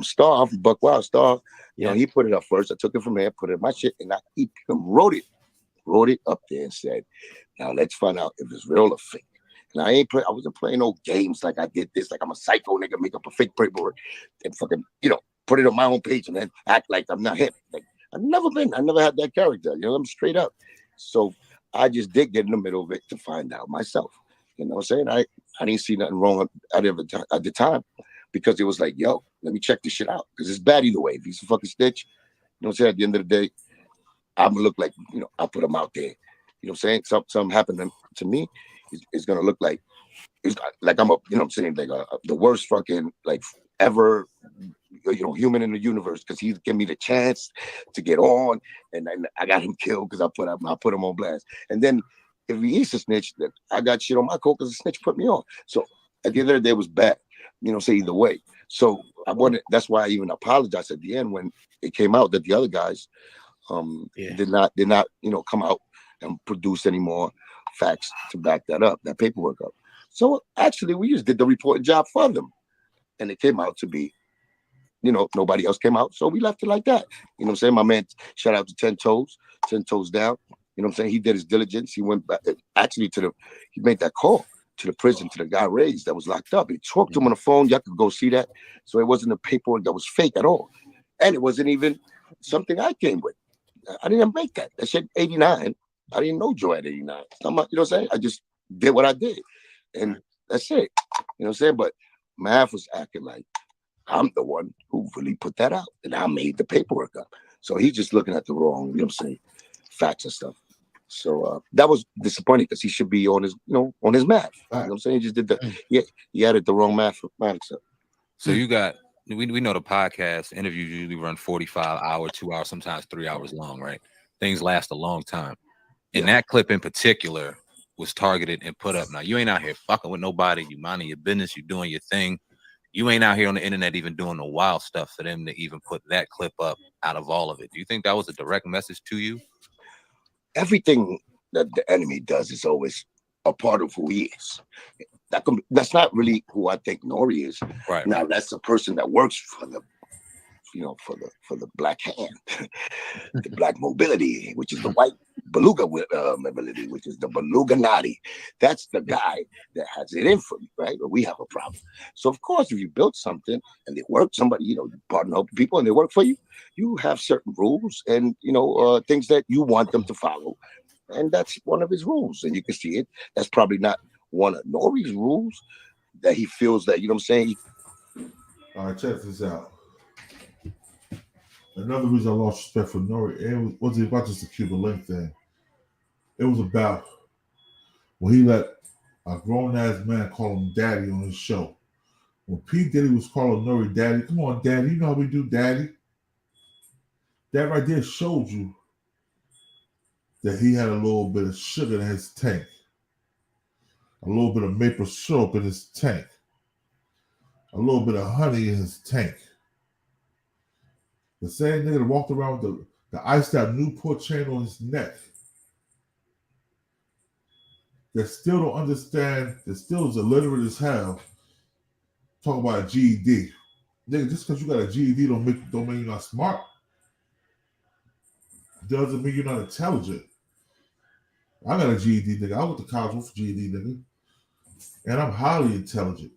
Star, from Buck Wild Star. You know, he put it up first. I took it from there, put it in my shit, and he wrote it up there and said, now let's find out if it's real or fake. And I wasn't playing no games like I did this, like I'm a psycho nigga, make up a fake paperwork and fucking, put it on my own page and then act like I'm not him. Like I never had that character. I'm straight up. So I just did get in the middle of it to find out myself. You know what I'm saying? I didn't see nothing wrong at the time because it was like, yo, let me check this shit out. Because it's bad either way. If he's a fucking stitch, you know what I'm saying? At the end of the day, I'm gonna look like, I put him out there. You know what I'm saying? Something happened to me. It's gonna look like it's like I'm like the worst fucking like ever human in the universe because he's giving me the chance to get on and I got him killed because I put him on blast. And then if he is a snitch, that I got shit on my coat because the snitch put me on. So at the end of the day, it was bad. Say either way. So I wanted. That's why I even apologized at the end when it came out that the other guys did not come out and produce any more facts to back that paperwork up. So actually, we just did the reporting job for them, and it came out to be, nobody else came out, so we left it like that. You know what I'm saying? My man, shout out to 10 Toes Down. You know what I'm saying? He did his diligence. He went back actually he made that call to the prison, to the guy raised that was locked up. He talked to him on the phone. Y'all could go see that. So it wasn't a paperwork that was fake at all. And it wasn't even something I came with. I didn't make that. That shit 89. I didn't know Joe at 89. You know what I'm saying? I just did what I did. And that's it. You know what I'm saying? But Mav was acting like I'm the one who really put that out. And I made the paperwork up. So he's just looking at the wrong, you know what I'm saying, facts and stuff. So that was disappointing because he should be on his, on his math. You know what I'm saying? He just did that. Yeah, he added the wrong mathematics up. So you got, we know the podcast interviews usually run 45 hours, 2 hours, sometimes 3 hours long, right? Things last a long time. And that clip in particular was targeted and put up. Now, you ain't out here fucking with nobody. You minding your business. You doing your thing. You ain't out here on the internet even doing the wild stuff for them to even put that clip up out of all of it. Do you think that was a direct message to you? Everything that the enemy does is always a part of who he is. That's not really who I think Nore is. Right. Now that's a person that works for the, for the black hand, the black mobility, which is the white beluga mobility, which is the beluga naughty. That's the guy that has it in for me, right? But we have a problem. So of course, if you build something and they work, somebody, you partner up with people and they work for you, you have certain rules and things that you want them to follow. And that's one of his rules. And you can see it. That's probably not one of Nore's rules that he feels that, you know what I'm saying? All right, check this out. Another reason I lost respect for Nore, it wasn't about just the Cuban Link thing. It was about when he let a grown-ass man call him daddy on his show. When P. Diddy was calling Nore daddy, come on, daddy, you know how we do daddy. That right there showed you that he had a little bit of sugar in his tank. A little bit of maple syrup in his tank. A little bit of honey in his tank. The same nigga that walked around with the iced out Newport chain on his neck. That still don't understand, that still is illiterate as hell. Talk about a GED. Nigga, just because you got a GED don't mean you're not smart. Doesn't mean you're not intelligent. I got a GED, nigga. I went to college with a GED, nigga. And I'm highly intelligent.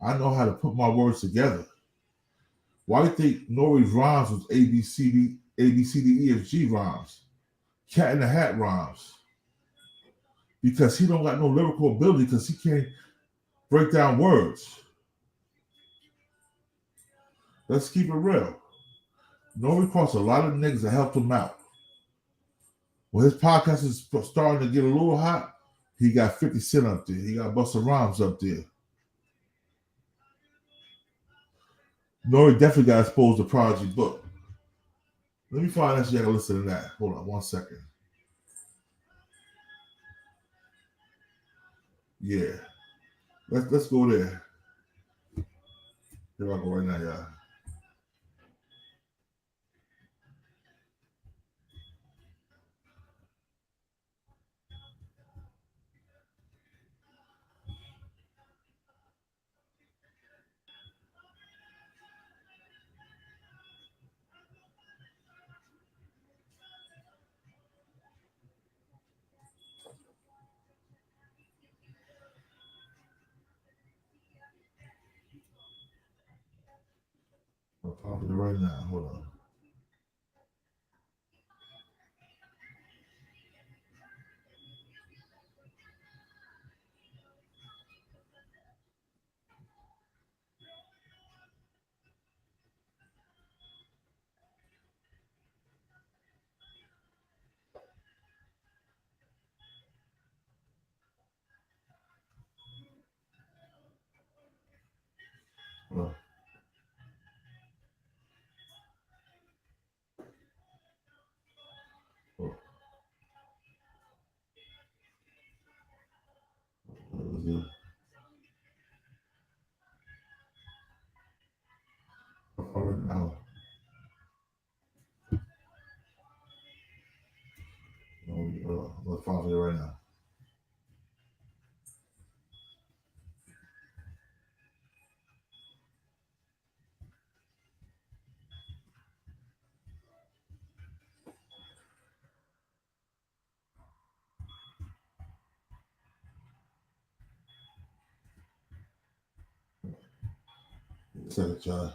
I know how to put my words together. Why do you think Nore's rhymes was A, B, C, D, E, F, G rhymes? Cat in the Hat rhymes. Because he don't got no lyrical ability because he can't break down words. Let's keep it real. Nore crossed a lot of niggas that helped him out. When his podcast is starting to get a little hot, he got 50 Cent up there. He got Busta Rhymes up there. Nore definitely got exposed to Prodigy book. Let me find out so you can listen to that. Hold on 1 second. Yeah. Let's go there. Here I go right now, y'all. I'll pop it right now. Hold on. Hold on. find it right now. Second try.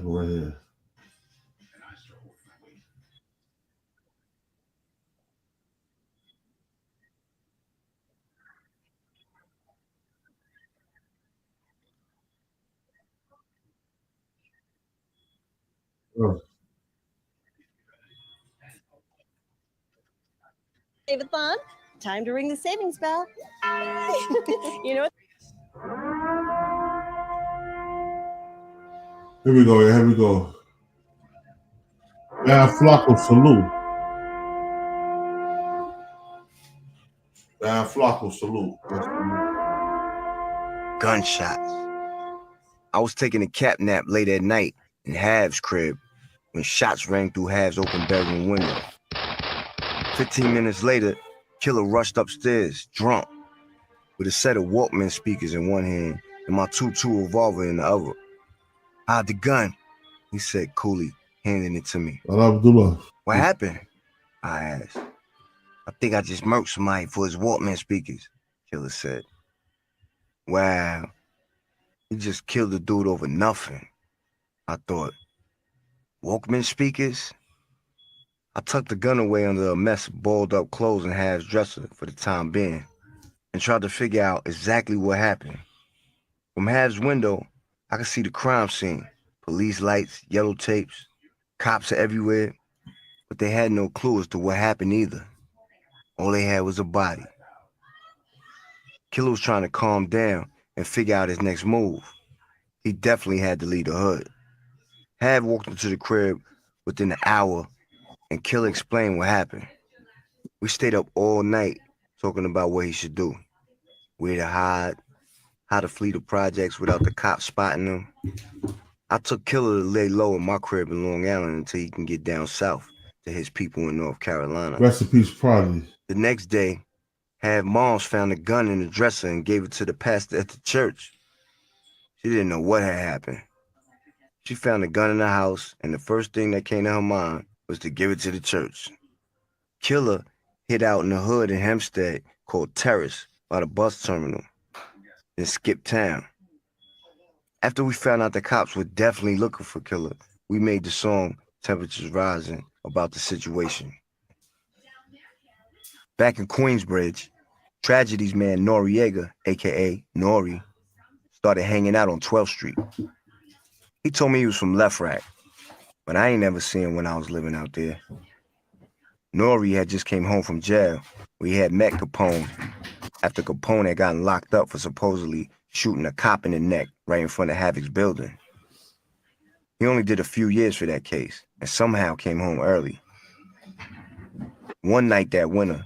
Right here. Oh. David-thon, time to ring the savings bell. You know what? Here we go. Here we go. Man, Flacco, salute. Man, Flacco, salute. Gunshots. I was taking a cat nap late at night in Hav's crib when shots rang through Hav's open bedroom window. 15 minutes later, killer rushed upstairs, drunk, with a set of Walkman speakers in one hand and my .22 revolver in the other. I had the gun, he said coolly, handing it to me. What happened? I asked. I think I just murked somebody for his Walkman speakers, killer said. Wow, he just killed a dude over nothing. I thought, Walkman speakers? I tucked the gun away under a mess of balled up clothes in Hav's dresser for the time being and tried to figure out exactly what happened. From Hav's window, I could see the crime scene, police lights, yellow tapes, cops are everywhere, but they had no clue as to what happened either. All they had was a body. Killer was trying to calm down and figure out his next move. He definitely had to leave the hood. Hav walked into the crib within an hour and Killer explained what happened. We stayed up all night talking about what he should do. Where to hide, how to flee the projects without the cops spotting him. I took Killer to lay low in my crib in Long Island until he can get down south to his people in North Carolina. Rest in peace, Prodigy. The next day, Hav Moms found a gun in the dresser and gave it to the pastor at the church. She didn't know what had happened. She found the gun in the house, and the first thing that came to her mind was to give it to the church. Killer hid out in the hood in Hempstead called Terrace by the bus terminal, then skipped town. After we found out the cops were definitely looking for Killer, we made the song Temperatures Rising about the situation. Back in Queensbridge, Tragedy's man Noriega, aka Nore, started hanging out on 12th Street. He told me he was from Left Rack, but I ain't never seen him when I was living out there. Nore had just came home from jail where he had met Capone after Capone had gotten locked up for supposedly shooting a cop in the neck right in front of Havoc's building. He only did a few years for that case and somehow came home early. One night that winter,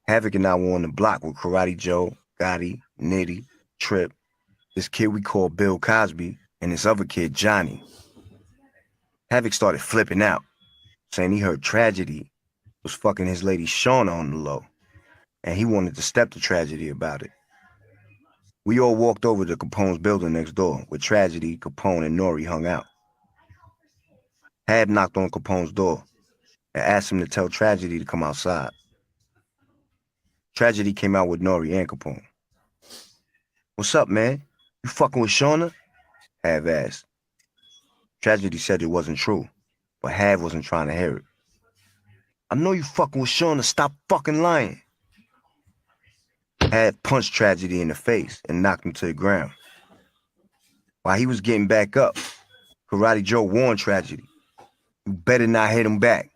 Havoc and I were on the block with Karate Joe, Gotti, Nitty, Trip, this kid we call Bill Cosby, and this other kid, Johnny. Havoc started flipping out, saying he heard Tragedy was fucking his lady Shauna on the low, and he wanted to step to Tragedy about it. We all walked over to Capone's building next door, where Tragedy, Capone, and Nore hung out. Hab knocked on Capone's door and asked him to tell Tragedy to come outside. Tragedy came out with Nore and Capone. "What's up, man? You fucking with Shauna?" Hav asked. Tragedy said it wasn't true, but Hav wasn't trying to hear it. "I know you fucking with Shauna, stop fucking lying." Hav punched Tragedy in the face and knocked him to the ground. While he was getting back up, Karate Joe warned Tragedy, "You better not hit him back."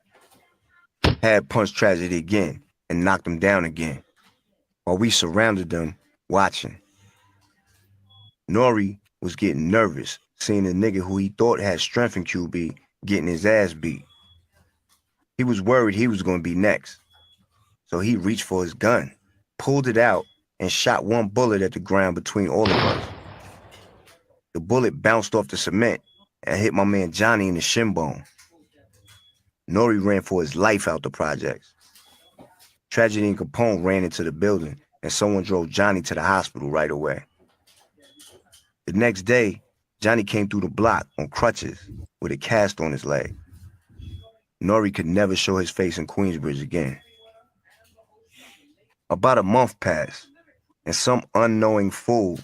Hav punched Tragedy again and knocked him down again, while we surrounded them, watching. Nore was getting nervous, seeing a nigga who he thought had strength in QB getting his ass beat. He was worried he was going to be next. So he reached for his gun, pulled it out, and shot one bullet at the ground between all of us. The bullet bounced off the cement and hit my man Johnny in the shin bone. Nore ran for his life out the projects. Tragedy and Capone ran into the building, and someone drove Johnny to the hospital right away. The next day, Johnny came through the block on crutches with a cast on his leg. Nore could never show his face in Queensbridge again. About a month passed, and some unknowing fool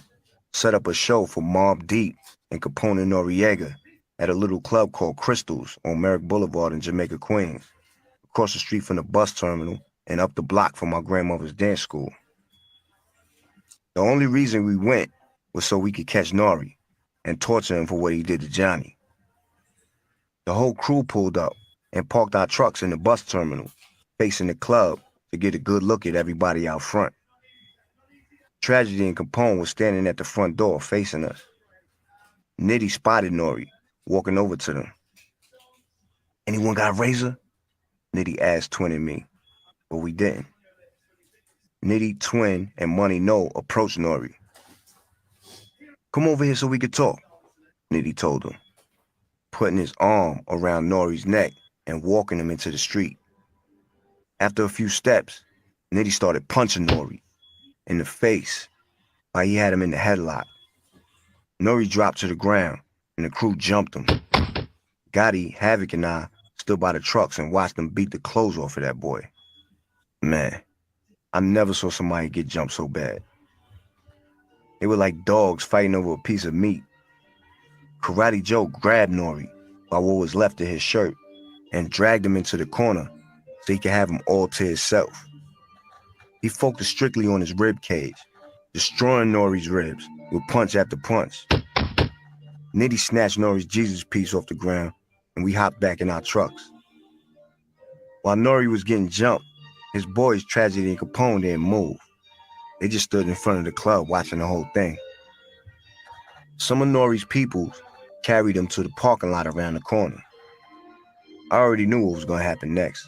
set up a show for Mobb Deep and Capone and Noriega at a little club called Crystals on Merrick Boulevard in Jamaica, Queens, across the street from the bus terminal and up the block from my grandmother's dance school. The only reason we went was so we could catch Nore and torture him for what he did to Johnny. The whole crew pulled up and parked our trucks in the bus terminal, facing the club to get a good look at everybody out front. Tragedy and Capone was standing at the front door facing us. Nitty spotted Nore walking over to them. "Anyone got a razor?" Nitty asked Twin and me, but we didn't. Nitty, Twin, and Money No approached Nore. "Come over here so we could talk," Nitty told him, putting his arm around Nore's neck and walking him into the street. After a few steps, Nitty started punching Nore in the face while he had him in the headlock. Nore dropped to the ground, and the crew jumped him. Gotti, Havoc, and I stood by the trucks and watched them beat the clothes off of that boy. Man, I never saw somebody get jumped so bad. They were like dogs fighting over a piece of meat. Karate Joe grabbed Nore by what was left of his shirt and dragged him into the corner so he could have him all to himself. He focused strictly on his rib cage, destroying Nore's ribs with punch after punch. Nitty snatched Nore's Jesus piece off the ground, and we hopped back in our trucks. While Nore was getting jumped, his boys, Tragedy and Capone, didn't move. They just stood in front of the club watching the whole thing. Some of Nore's people carried him to the parking lot around the corner. I already knew what was going to happen next.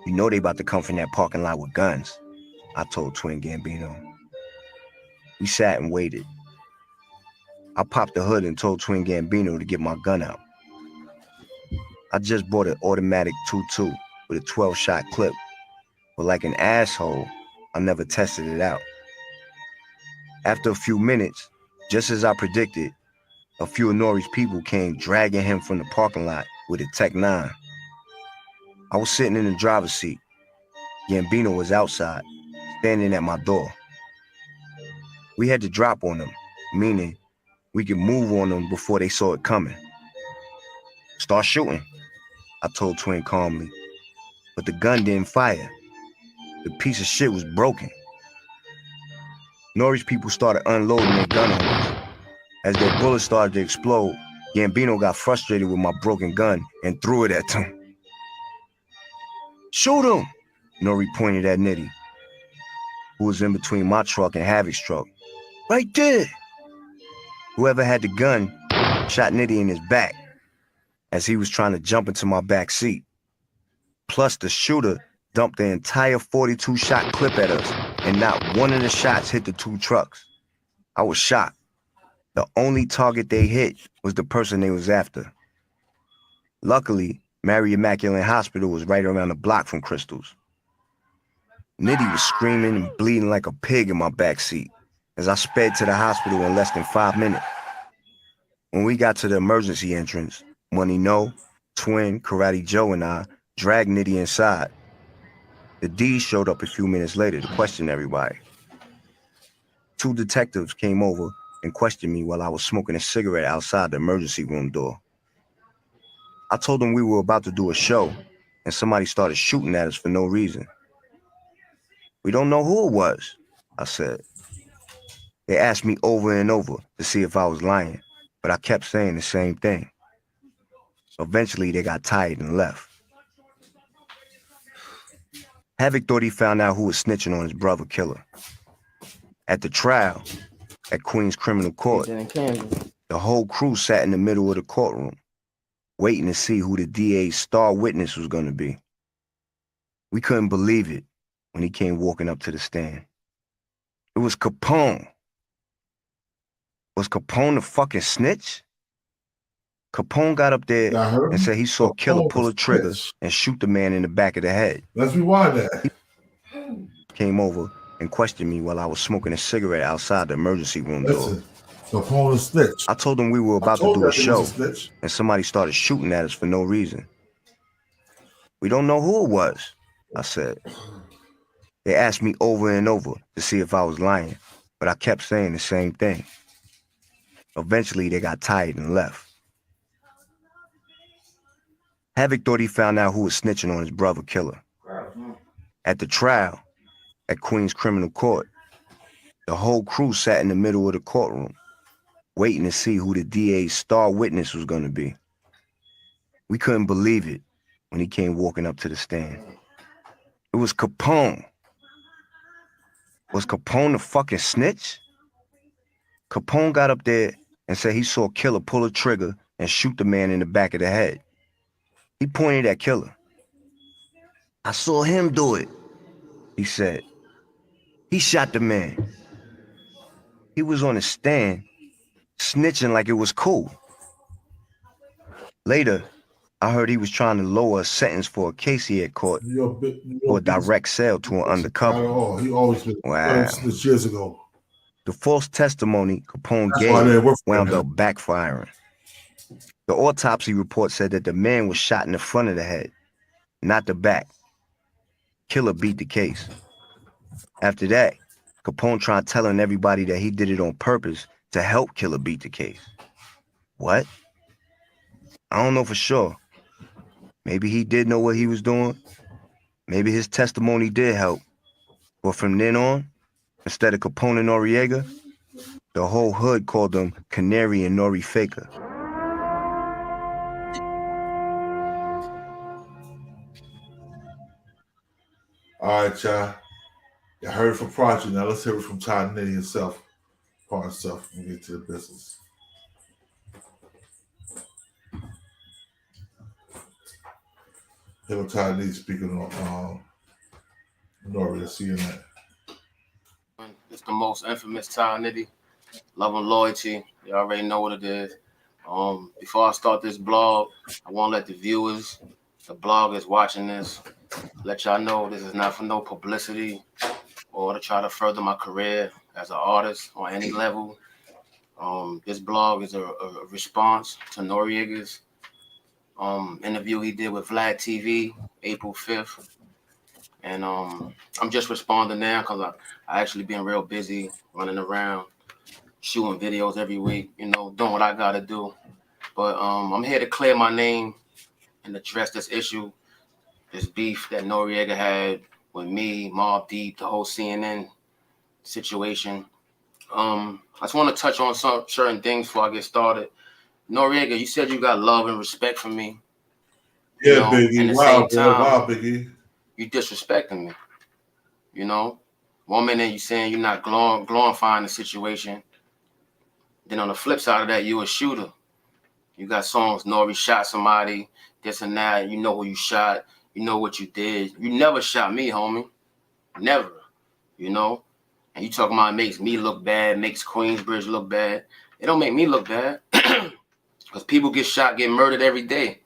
"You know they about to come from that parking lot with guns," I told Twin Gambino. We sat and waited. I popped the hood and told Twin Gambino to get my gun out. I just bought an automatic 22 with a 12-shot clip, but like an asshole, I never tested it out. After a few minutes, just as I predicted, a few of Nore's people came dragging him from the parking lot with a Tech 9. I was sitting in the driver's seat. Gambino was outside, standing at my door. We had to drop on them, meaning we could move on them before they saw it coming. "Start shooting," I told Twin calmly, but the gun didn't fire. The piece of shit was broken. Nore's people started unloading their gun on us. As their bullets started to explode, Gambino got frustrated with my broken gun and threw it at them. "Shoot him!" Nore pointed at Nitty, who was in between my truck and Havoc's truck. "Right there!" Whoever had the gun shot Nitty in his back as he was trying to jump into my back seat. Plus, the shooter dumped the entire 42-shot clip at us, and not one of the shots hit the two trucks. I was shocked. The only target they hit was the person they was after. Luckily, Mary Immaculate Hospital was right around the block from Crystals. Nitty was screaming and bleeding like a pig in my back seat as I sped to the hospital in less than 5 minutes. When we got to the emergency entrance, Money No, Twin, Karate Joe, and I dragged Nitty inside. The D's showed up a few minutes later to question everybody. 2 detectives came over and questioned me while I was smoking a cigarette outside the emergency room door. I told them we were about to do a show, and somebody started shooting at us for no reason. "We don't know who it was," I said. They asked me over and over to see if I was lying, but I kept saying the same thing. Eventually, they got tired and left. Havoc thought he found out who was snitching on his brother killer. At the trial, at Queens Criminal Court, the whole crew sat in the middle of the courtroom. waiting to see who the DA's star witness was going to be. We couldn't believe it when he came walking up to the stand. It was Capone. Was Capone the fucking snitch? Capone got up there and said he saw Killer pull a trigger and shoot the man in the back of the head. Let's rewind that. Came over and questioned me while I was smoking a cigarette outside the emergency room door. Capone is snitch. I told him we were about to do a show, and somebody started shooting at us for no reason. We don't know who it was, I said. They asked me over and over to see if I was lying, but I kept saying the same thing. Eventually, they got tired and left. Havoc thought he found out who was snitching on his brother Killer. At the trial, at Queens Criminal Court, the whole crew sat in the middle of the courtroom, waiting to see who the DA's star witness was going to be. We couldn't believe it when he came walking up to the stand. It was Capone. Was Capone the fucking snitch? Capone got up there and said he saw Killer pull a trigger and shoot the man in the back of the head. He pointed at Killer. I saw him do it, he said. He shot the man. He was on the stand, snitching like it was cool. Later, I heard he was trying to lower a sentence for a case he had caught for a direct sale to an undercover. Oh, he always been years ago. The false testimony Capone gave wound up backfiring. The autopsy report said that the man was shot in the front of the head, not the back. Killer beat the case. After that, Capone tried telling everybody that he did it on purpose to help Killer beat the case. What? I don't know for sure. Maybe he did know what he was doing. Maybe his testimony did help. But from then on, instead of Capone and Noriega, the whole hood called them Canary and Nori Faker. All right, y'all. You heard from Project. Now let's hear it from Ty Nitty himself. Part himself and get to the business. Here with Ty Nitty speaking on Nore. Let's see that. It's the most infamous Ty Nitty. Love and loyalty. You already know what it is. Before I start this blog, I want to let the viewers, the bloggers watching this, let y'all know this is not for no publicity or to try to further my career as an artist on any level. This blog is a response to Noriega's interview he did with Vlad TV, April 5th. And I'm just responding now because I actually been real busy running around, shooting videos every week, you know, doing what I got to do. But I'm here to clear my name and address this issue, this beef that Noriega had with me, Mobb Deep, the whole CNN situation. I just want to touch on some certain things before I get started. Noriega, you said you got love and respect for me. Yeah, you know, Biggie. Wow, Biggie. You disrespecting me. You know, one minute you saying you're not glorifying the situation. Then on the flip side of that, you a shooter. You got songs, Nore shot somebody, this and that. You know who you shot. You know what you did. You never shot me, homie. Never. You know? And you talking about it makes me look bad, makes Queensbridge look bad. It don't make me look bad. Because people get shot, get murdered every day.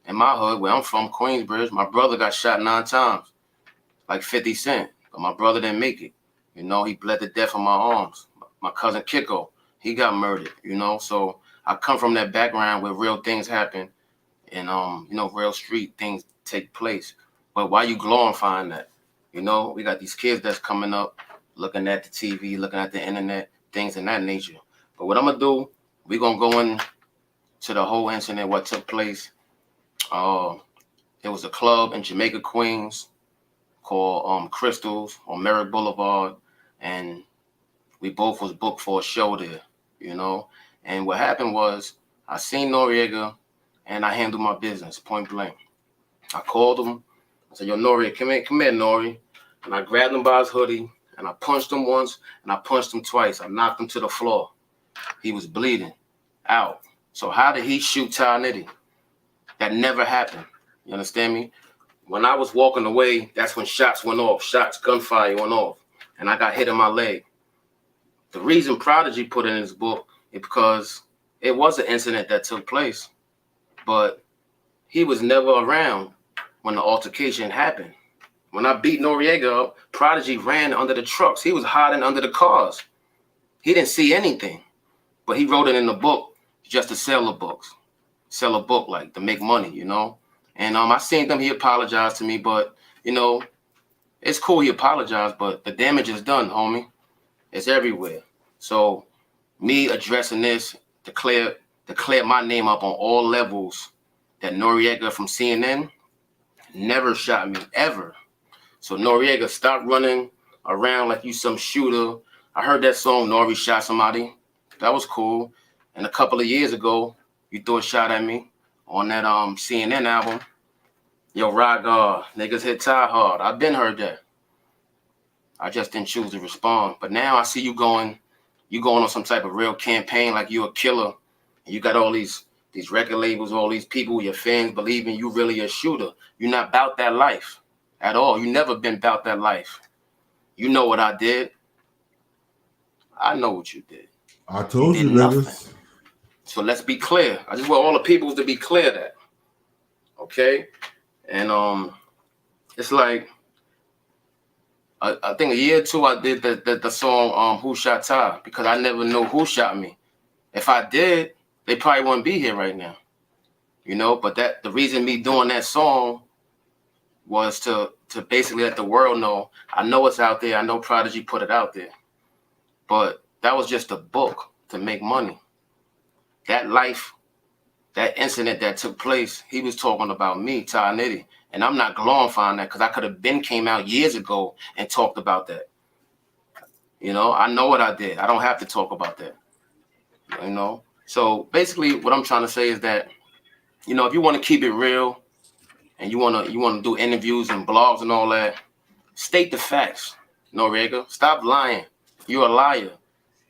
In my hood, where I'm from, Queensbridge, my brother got shot 9 times. Like 50 Cent. But my brother didn't make it. You know, he bled to death on my arms. My cousin Kiko, he got murdered, you know? So I come from that background where real things happen and, you know, real street things take place. But why you glorifying that? You know, we got these kids that's coming up, looking at the TV, looking at the internet, things of that nature. But what I'm going to do, we're going to go into the whole incident, what took place. There was a club in Jamaica, Queens called Crystals on Merrick Boulevard. And we both was booked for a show there, you know. And what happened was I seen Noriega and I handled my business, point blank. I called him. I said, yo, Noriega, come here, Nori. And I grabbed him by his hoodie and I punched him once and I punched him twice. I knocked him to the floor. He was bleeding out. So how did he shoot Ty Nitty? That never happened. You understand me? When I was walking away, that's when shots went off. Gunfire went off. And I got hit in my leg. The reason Prodigy put it in his book is because it was an incident that took place, but he was never around when the altercation happened. When I beat Noriega up, Prodigy ran under the trucks. He was hiding under the cars. He didn't see anything, but he wrote it in the book just to sell the books. Sell a book, like to make money, you know? And I seen him, he apologized to me, but you know, it's cool he apologized, but the damage is done, homie. It's everywhere. So me addressing this to clear my name up on all levels, that Noriega from CNN never shot me, ever. So Noriega, stop running around like you some shooter. I heard that song, Nori shot somebody. That was cool. And a couple of years ago, you threw a shot at me on that CNN album. Yo, rock God, niggas hit tie hard. I've been heard that. I just didn't choose to respond. But now I see you going on some type of real campaign like you a killer. And you got all these record labels, all these people, your fans believing you really a shooter. You're not about that life at all. You never been about that life. You know what I did. I know what you did. I told you, nothing. niggas. So let's be clear. I just want all the people to be clear that. Okay? And it's like, I think a year or two I did the song Who Shot Ty, because I never knew who shot me. If I did, they probably wouldn't be here right now. You know, but the reason me doing that song was to basically let the world know, I know it's out there, I know Prodigy put it out there. But that was just a book to make money. That life, that incident that took place, he was talking about me, Ty Nitty. And I'm not glorifying that because I could have came out years ago and talked about that. You know, I know what I did. I don't have to talk about that. You know? So basically what I'm trying to say is that, you know, if you want to keep it real and you want to do interviews and blogs and all that, state the facts, Noriega. Stop lying. You're a liar.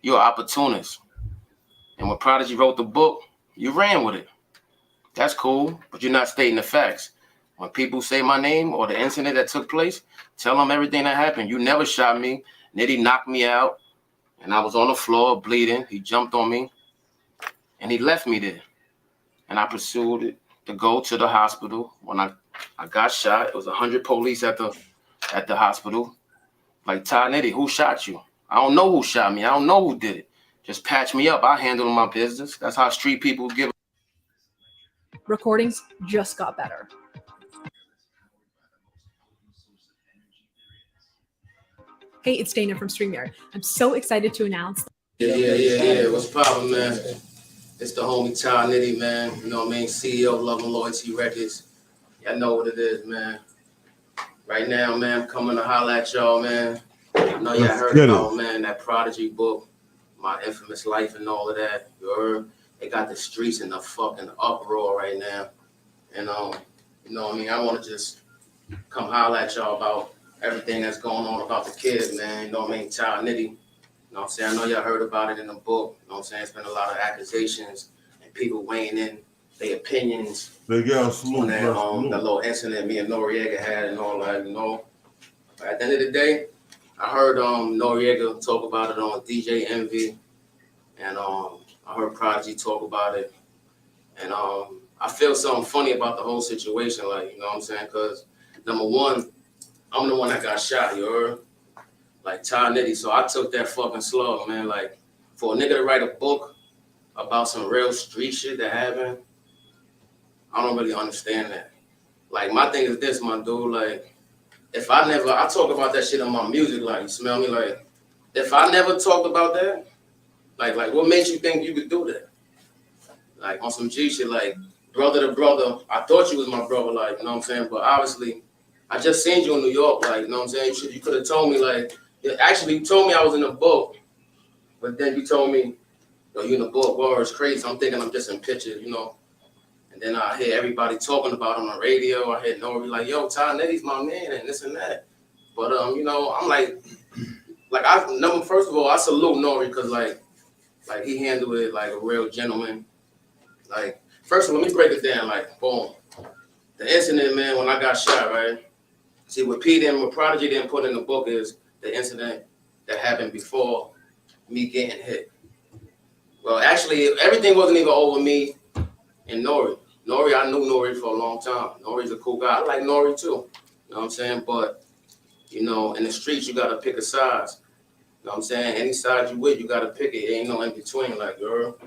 You're an opportunist. And when Prodigy wrote the book, you ran with it. That's cool, but you're not stating the facts. When people say my name or the incident that took place, tell them everything that happened. You never shot me. Nitty knocked me out, and I was on the floor bleeding. He jumped on me, and he left me there. And I pursued it to go to the hospital. When I got shot, it was 100 police at the hospital. Like, Ty Nitty, who shot you? I don't know who shot me. I don't know who did it. Just patch me up. I handle my business. That's how street people give. Recordings just got better. Hey, it's Dana from StreamYard. I'm so excited to announce. Yeah. What's poppin', man? It's the homie Ty Nitty, man. You know what I mean? CEO of Love and Loyalty Records. Y'all know what it is, man. Right now, man, I'm coming to holler at y'all, man. I know y'all heard about, man, that Prodigy book, My Infamous Life and all of that. You heard? They got the streets in the fucking uproar right now. And, you know what I mean? I want to just come holler at y'all about everything that's going on about the kids, man. You know what I mean? Ty Nitty. You know what I'm saying? I know y'all heard about it in the book. You know what I'm saying? It's been a lot of accusations and people weighing in their opinions They got salute, on that little incident me and Noriega had and all that, you know. But at the end of the day, I heard Noriega talk about it on DJ Envy, and I heard Prodigy talk about it, and I feel something funny about the whole situation, like, you know what I'm saying? Because number one, I'm the one that got shot, you heard? Like Ty Nitty, so I took that fucking slug, man. Like, for a nigga to write a book about some real street shit that happened, I don't really understand that. Like, my thing is this, my dude, like, if I talk about that shit in my music, like, you smell me? Like, if I never talked about that, like what made you think you could do that? Like, on some G shit, like, brother to brother, I thought you was my brother, like, you know what I'm saying? But obviously, I just seen you in New York, like, you know what I'm saying? You could have told me, like, actually, you told me I was in the book, but then you told me, yo, you in the book, well, it's crazy. I'm thinking I'm just in pictures, you know? And then I hear everybody talking about it on the radio. I hear Nore like, yo, Ty Nitty's my man and this and that. But, you know, I'm like, first of all, I salute Nore because, like he handled it like a real gentleman. Like, first of all, let me break it down, like, boom. The incident, man, when I got shot, right? See, what Prodigy didn't put in the book is the incident that happened before me getting hit. Well, actually, everything wasn't even over me and Nore. Nore, I knew Nore for a long time. Nore's a cool guy. I like Nore too. You know what I'm saying? But, you know, in the streets, you got to pick a side. You know what I'm saying? Any side you with, you got to pick it. Ain't no in between, like, girl.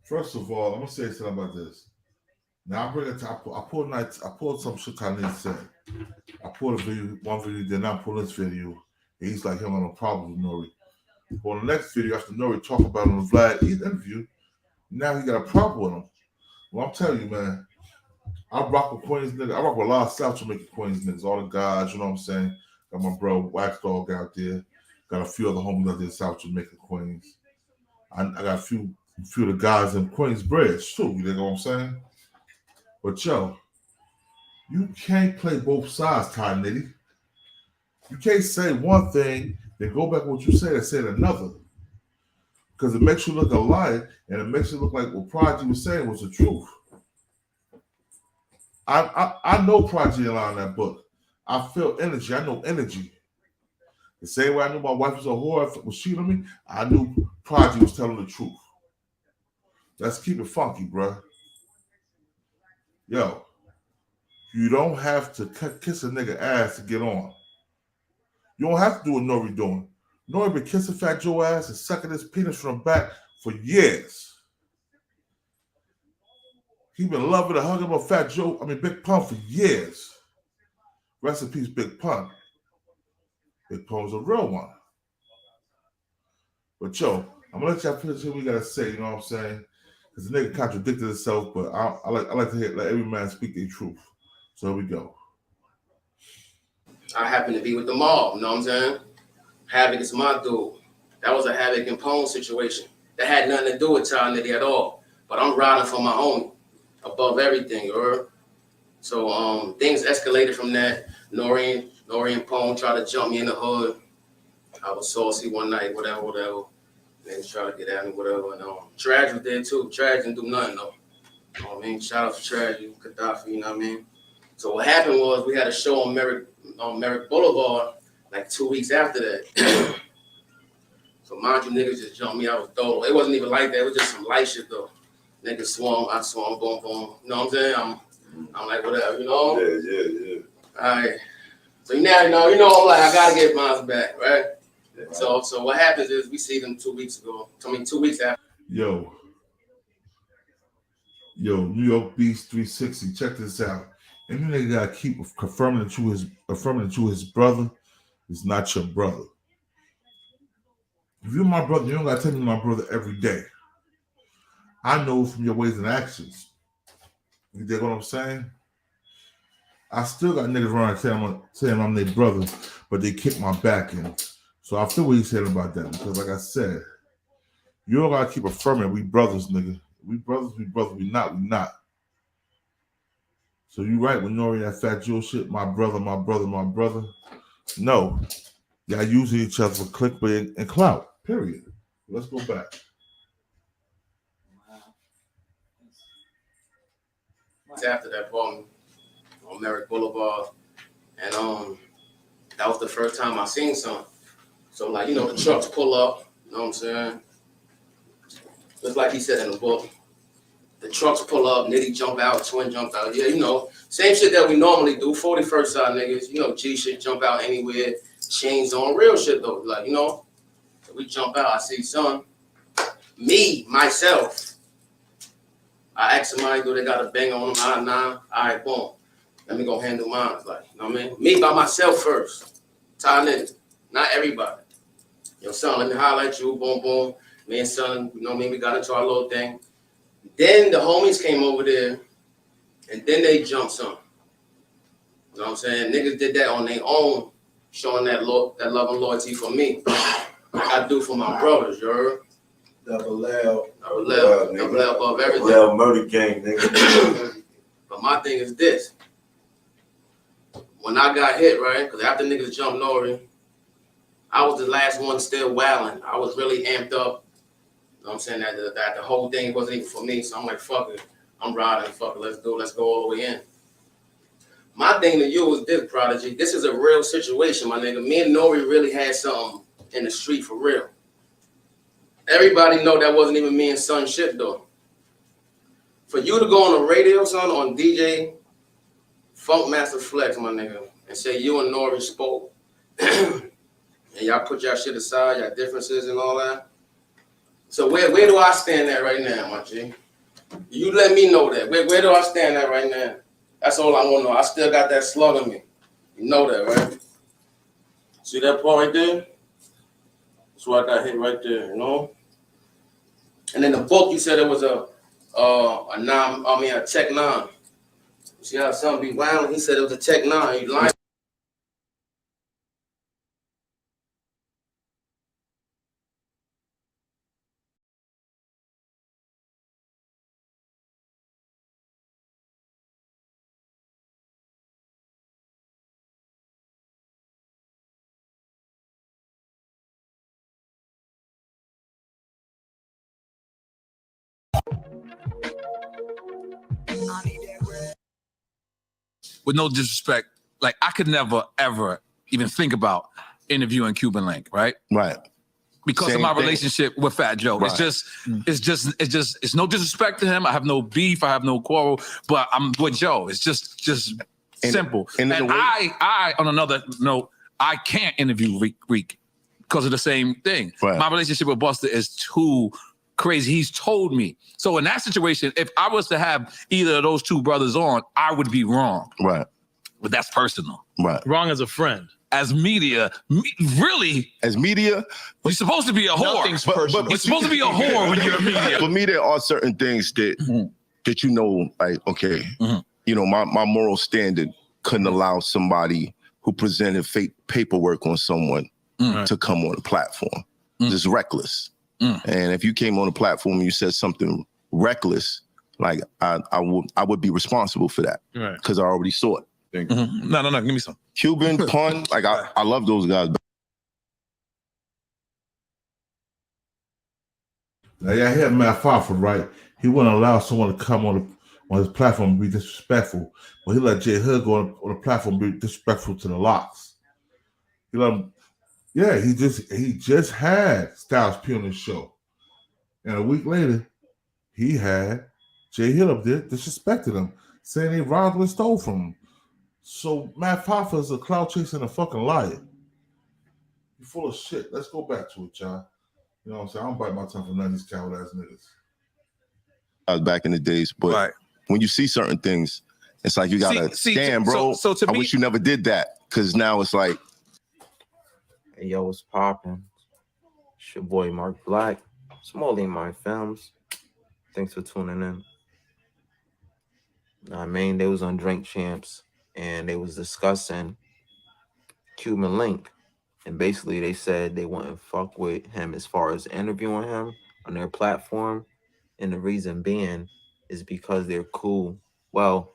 First of all, I'm going to say something about this. Now, I pulled some shit I didn't say. I pulled one video, then I pulled this video. And he's like, he don't have no problem with Nore. But on the next video, after Nore talk about him in Vlad interview, now he got a problem with him. Well, I'm telling you, man, I rock with Queens niggas. I rock with a lot of South Jamaican Queens niggas, all the guys, you know what I'm saying? Got my bro Wax Dog out there. Got a few other homies out there in South Jamaica Queens. I got a few of the guys in Queensbridge too, you know what I'm saying? But yo, you can't play both sides, Ty Nitty. You can't say one thing, then go back what you said and say another. Because it makes you look a liar, and it makes it look like what Prodigy was saying was the truth. I know Prodigy a lot in that book. I feel energy. I know energy. The same way I knew my wife was a whore was cheating on me, I knew Prodigy was telling the truth. Let's keep it funky, bruh. Yo, you don't have to kiss a nigga ass to get on. You don't have to do what Nore doing. Nore been kissing Fat Joe ass and sucking his penis from the back for years. He been loving and hugging about Big Pun for years. Rest in peace, Big Pun. Big Pun's a real one. But yo, I'm gonna let y'all finish what we gotta say, you know what I'm saying? Because the nigga contradicted himself, but I like to let every man speak their truth. So here we go. I happen to be with the mob, you know what I'm saying? Havoc is my dude. That was a Havoc and Pone situation. That had nothing to do with Ty Nitty at all. But I'm riding for my homie above everything, you heard? So things escalated from that. Nore and Pone tried to jump me in the hood. I was saucy one night, whatever. They tried to get at me, whatever. And Tragedy was there too. Tragedy didn't do nothing though. You know what I mean? Shout out to Tragedy, Gaddafi, you know what I mean? So what happened was we had a show on Merrick Boulevard like 2 weeks after that. So mind you, niggas just jumped me out with Dolo. It wasn't even like that. It was just some light shit though. Niggas swung, I swung, boom, boom. You know what I'm saying? I'm like, whatever, you know? Yeah. All right. So now, you know, I'm like, I gotta get mine back, right? Yeah, right. So what happens is we see them 2 weeks ago. 2 weeks after. Yo, New York Beast 360. Check this out. And you nigga gotta keep affirming that you his brother is not your brother. If you're my brother, you don't gotta tell me my brother every day. I know from your ways and actions. You dig what I'm saying? I still got niggas around saying I'm their brother, but they kick my back in. So I feel what he's saying about that. Because like I said, you don't gotta keep affirming we brothers, nigga. We brothers, we not. So you right with Nore that Fat Joe shit, my brother. No. Y'all using each other for clickbait and clout. Period. Let's go back. After that bomb on Merrick Boulevard, and that was the first time I seen something. So like, you know, the trucks pull up, you know what I'm saying? Just like he said in the book, the trucks pull up, Nitty jump out, Twin jump out. Yeah, you know, same shit that we normally do. 41st side niggas, you know, G shit jump out anywhere, chains on, real shit though. Like, you know, so we jump out. I see son, myself. I asked somebody, do they got a bang on them? Nah. All right, boom. Let me go handle mine. Like, you know what I mean? Me by myself first. Ty Nitty, not everybody. Yo, son, let me highlight you. Boom, boom. Me and son, you know what I mean? We got into our little thing. Then the homies came over there, and then they jumped some. You know what I'm saying? Niggas did that on their own, showing that love and loyalty for me. Like I do for my brothers, you heard? Double L above everything. Double L murder gang, nigga. But my thing is this. When I got hit, right? Because after niggas jumped Nore, I was the last one still wailing. I was really amped up. You know what I'm saying? That the whole thing wasn't even for me. So I'm like, fuck it. I'm riding. Fuck it. Let's go all the way in. My thing to you is this, Prodigy. This is a real situation, my nigga. Me and Nore really had something in the street for real. Everybody know that wasn't even me and Son shit, though. For you to go on the radio, son, on DJ Funk Master Flex, my nigga, and say you and Nore spoke, and y'all put y'all shit aside, y'all differences and all that. So where do I stand at right now, my G? You let me know that. Where do I stand at right now? That's all I want to know. I still got that slug in me. You know that, right? See that part right there? That's why I got hit right there, you know? And in the book, you said it was a Tech 9. See how some be wild? He said it was a Tech 9. You lying? With no disrespect, like I could never ever even think about interviewing Cuban Link, right? Right. Because of my relationship with Fat Joe. Right. It's no disrespect to him. I have no beef, I have no quarrel, but I'm with Joe. It's just simple. And I on another note, I can't interview Reek because of the same thing. Right. My relationship with Buster is too crazy. He's told me. So in that situation, if I was to have either of those two brothers on, I would be wrong. Right. But that's personal. Right. Wrong as a friend. As media, really? As media? You're supposed to be a whore. Nothing's You're supposed to be a whore when you're a media. For me, there are certain things that that you know, like, okay, you know, my moral standard couldn't allow somebody who presented fake paperwork on someone to come on the platform. It's reckless. And if you came on the platform and you said something reckless, like I would be responsible for that because I already saw it. No, give me some. Cuban, Pun, like I love those guys. Now, yeah, he had Matt Fafa, right? He wouldn't allow someone to come on his platform and be disrespectful, but he let J Hood go on the platform and be disrespectful to the Locks. He let him. Yeah, he just had Styles P on his show, and a week later, he had Jay Hill up there disrespected him, saying they robbed and stole from him. So Matt Fafa is a cloud chaser and a fucking liar. You're full of shit. Let's go back to it, y'all. You know what I'm saying? I don't bite my tongue for none of these coward ass niggas. I was back in the days, but when you see certain things, it's like you gotta stand, bro. So to I me, wish you never did that because now it's like. Hey, yo, what's poppin'? It's your boy Mark Black, Small Mind Films. Thanks for tuning in. I mean, they was on Drink Champs and they was discussing Cuban Link. And basically they said they wouldn't fuck with him as far as interviewing him on their platform. And the reason being is because they're cool. Well,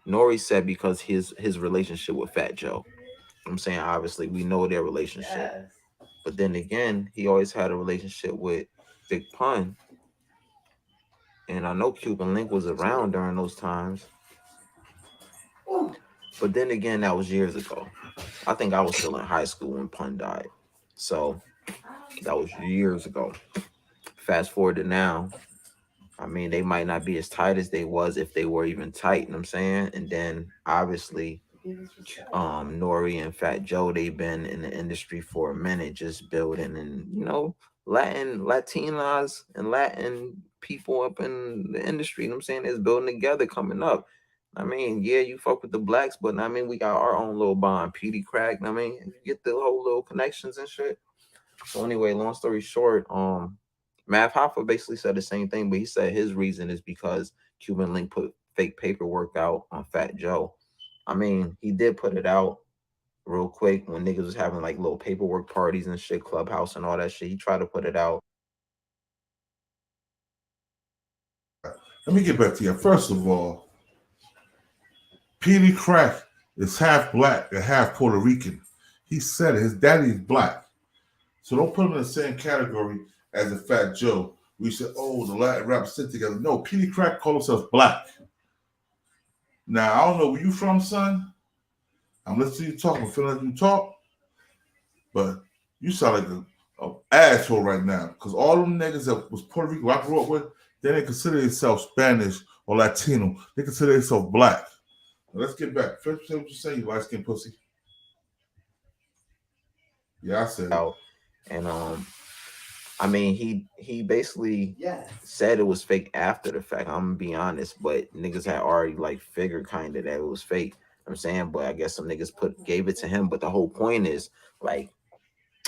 Nore said because his relationship with Fat Joe. I'm saying, obviously, we know their relationship. Yes. But then again, he always had a relationship with Big Pun. And I know Cuban Link was around during those times. But then again, that was years ago. I think I was still in high school when Pun died. So that was years ago. Fast forward to now. I mean, they might not be as tight as they was if they were even tight, you know what I'm saying? And then obviously Nore and Fat Joe, they've been in the industry for a minute, just building and, you know, Latinas and Latin people up in the industry, you know what I'm saying, is building together, coming up. I mean, yeah, you fuck with the blacks, but I mean, we got our own little bond, PD Crack, I mean, you get the whole little connections and shit. So anyway, long story short, Matt Hoffa basically said the same thing, but he said his reason is because Cuban Link put fake paperwork out on Fat Joe. I mean, he did put it out real quick when niggas was having like little paperwork parties and shit, Clubhouse and all that shit. He tried to put it out. Let me get back to you. First of all, Petey Crack is half black and half Puerto Rican. He said it. His daddy is black. So don't put him in the same category as a Fat Joe. We said, oh, the Latin rappers sit together. No, Petey Crack called himself black. Now, I don't know where you from, son, I'm listening to you talk. I'm feeling like you talk, but you sound like an asshole right now. Because all them niggas that was Puerto Rico I grew up with, they didn't consider themselves Spanish or Latino. They consider themselves black. Now let's get back. First, what you say, you light skin pussy. Yeah, I said. And I mean, he basically said it was fake after the fact. I'm gonna be honest, but niggas had already like figured kind of that it was fake. I'm saying, but I guess some niggas gave it to him. But the whole point is like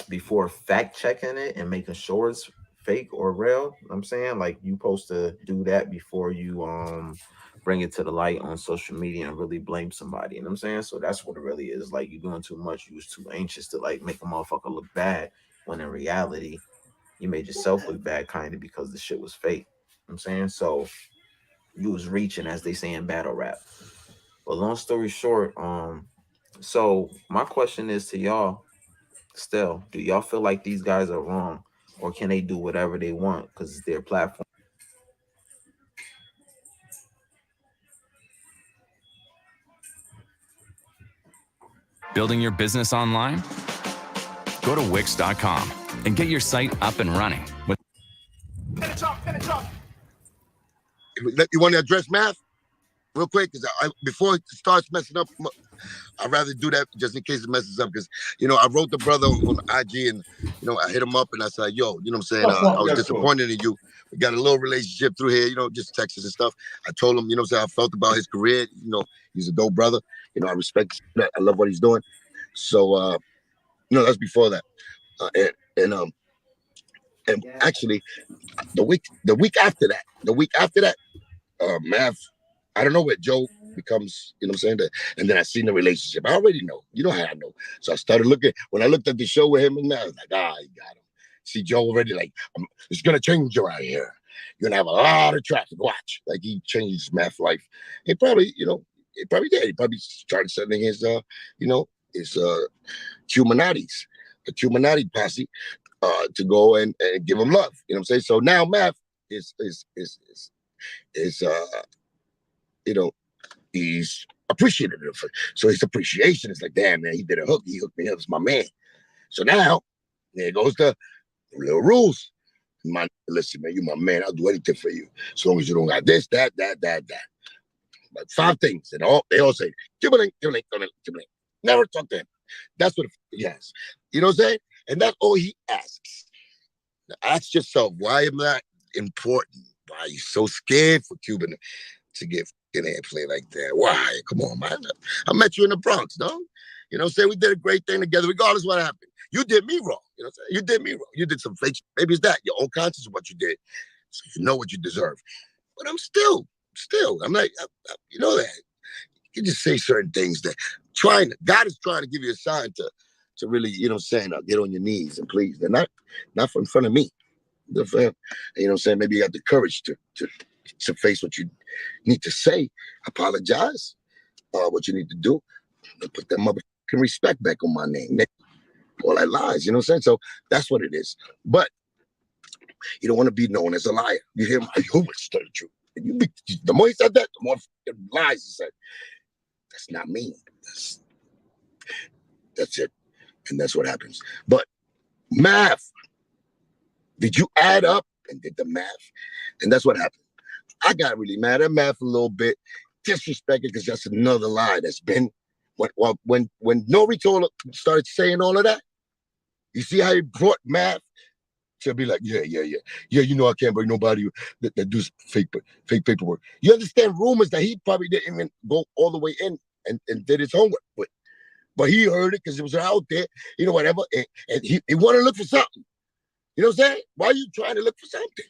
before fact checking it and making sure it's fake or real. I'm saying like you supposed to do that before you bring it to the light on social media and really blame somebody. You know what I'm saying? So that's what it really is. Like you doing too much. You was too anxious to like make a motherfucker look bad when in reality you made yourself look bad kind of because the shit was fake. You know what I'm saying? So you was reaching, as they say in battle rap. But long story short, so my question is to y'all still, do y'all feel like these guys are wrong or can they do whatever they want because it's their platform? Building your business online? Go to Wix.com and get your site up and running. You want to address math real quick? Because before it starts messing up, I'd rather do that just in case it messes up. Because, I wrote the brother on IG and, I hit him up and I said, yo, you know what I'm saying? I was disappointed in you. We got a little relationship through here, just texts and stuff. I told him, how I felt about his career. He's a dope brother. I respect that. I love what he's doing. So, that's before that. And actually, the week after that, Mav, I don't know where Joe becomes, you know what I'm saying? And then I seen the relationship. I already know. You know how I know. So I started looking. When I looked at the show with him and Mav, I was like, you got him. See Joe already like, it's going to change around here. You're going to have a lot of traffic. Watch. Like he changed Math's life. He probably, he probably did. He probably started sending his, his Humanities, the Humanati posse, to go and give him love. You know what I'm saying? So now Math is he's appreciative of it. So his appreciation is like, damn, man, he did a hook. He hooked me up. It's my man. So now there goes the little rules. Listen, man, you my man. I'll do anything for you. As long as you don't got this, that. Like 5 things. And they all say, Kimberly. Never talk to him. That's what he has. You know what I'm saying? And that's all he asks. Now ask yourself, why am I important? Why are you so scared for Cuban to get an airplane like that? Why? Come on, man. I met you in the Bronx, no? You know what I'm saying? We did a great thing together, regardless of what happened. You did me wrong. You know what I'm saying? You did me wrong. You did some fake. Maybe it's that. Your own conscience of what you did. So you know what you deserve. But I'm still. I'm like, you know that. You just say certain things that God is trying to give you a sign to really, you know what I'm saying, get on your knees and please. They're not in front of me. You know what I'm saying? Maybe you got the courage to face what you need to say, apologize, what you need to do, put that motherfucking respect back on my name. All that lies, you know what I'm saying? So that's what it is. But you don't want to be known as a liar. You hear him, who would tell the truth? The more he said that, the more lies he said. That's not me. That's it. And that's what happens. But math, did you add up and did the math? And that's what happened. I got really mad at math a little bit, disrespected, because that's another lie that's been, when Nore started saying all of that, you see how he brought math to be like, yeah, I can't bring nobody that does fake paperwork. You understand rumors that he probably didn't even go all the way in and did his homework, but he heard it because it was out there, whatever, and he wanted to look for something. You know what I'm saying? Why are you trying to look for something?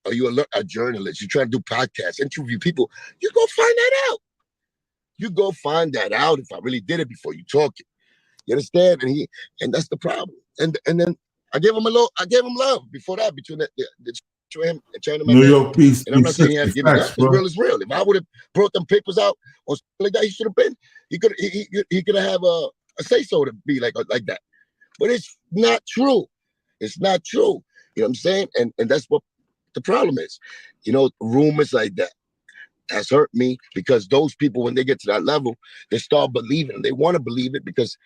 Are you a journalist? You trying to do podcasts, interview people? You go find that out. You go find that out if I really did it before you talk it. You understand? And that's the problem. And then I gave him love before that, between him and China. New York Peace. And I'm not saying he had to give me that. It's real is real. If I would have brought them papers out or something like that, he should have been. He could have a say-so to be like that. But it's not true. It's not true. You know what I'm saying? And that's what the problem is. Rumors like that. has hurt me, because those people, when they get to that level, they start believing. They want to believe it because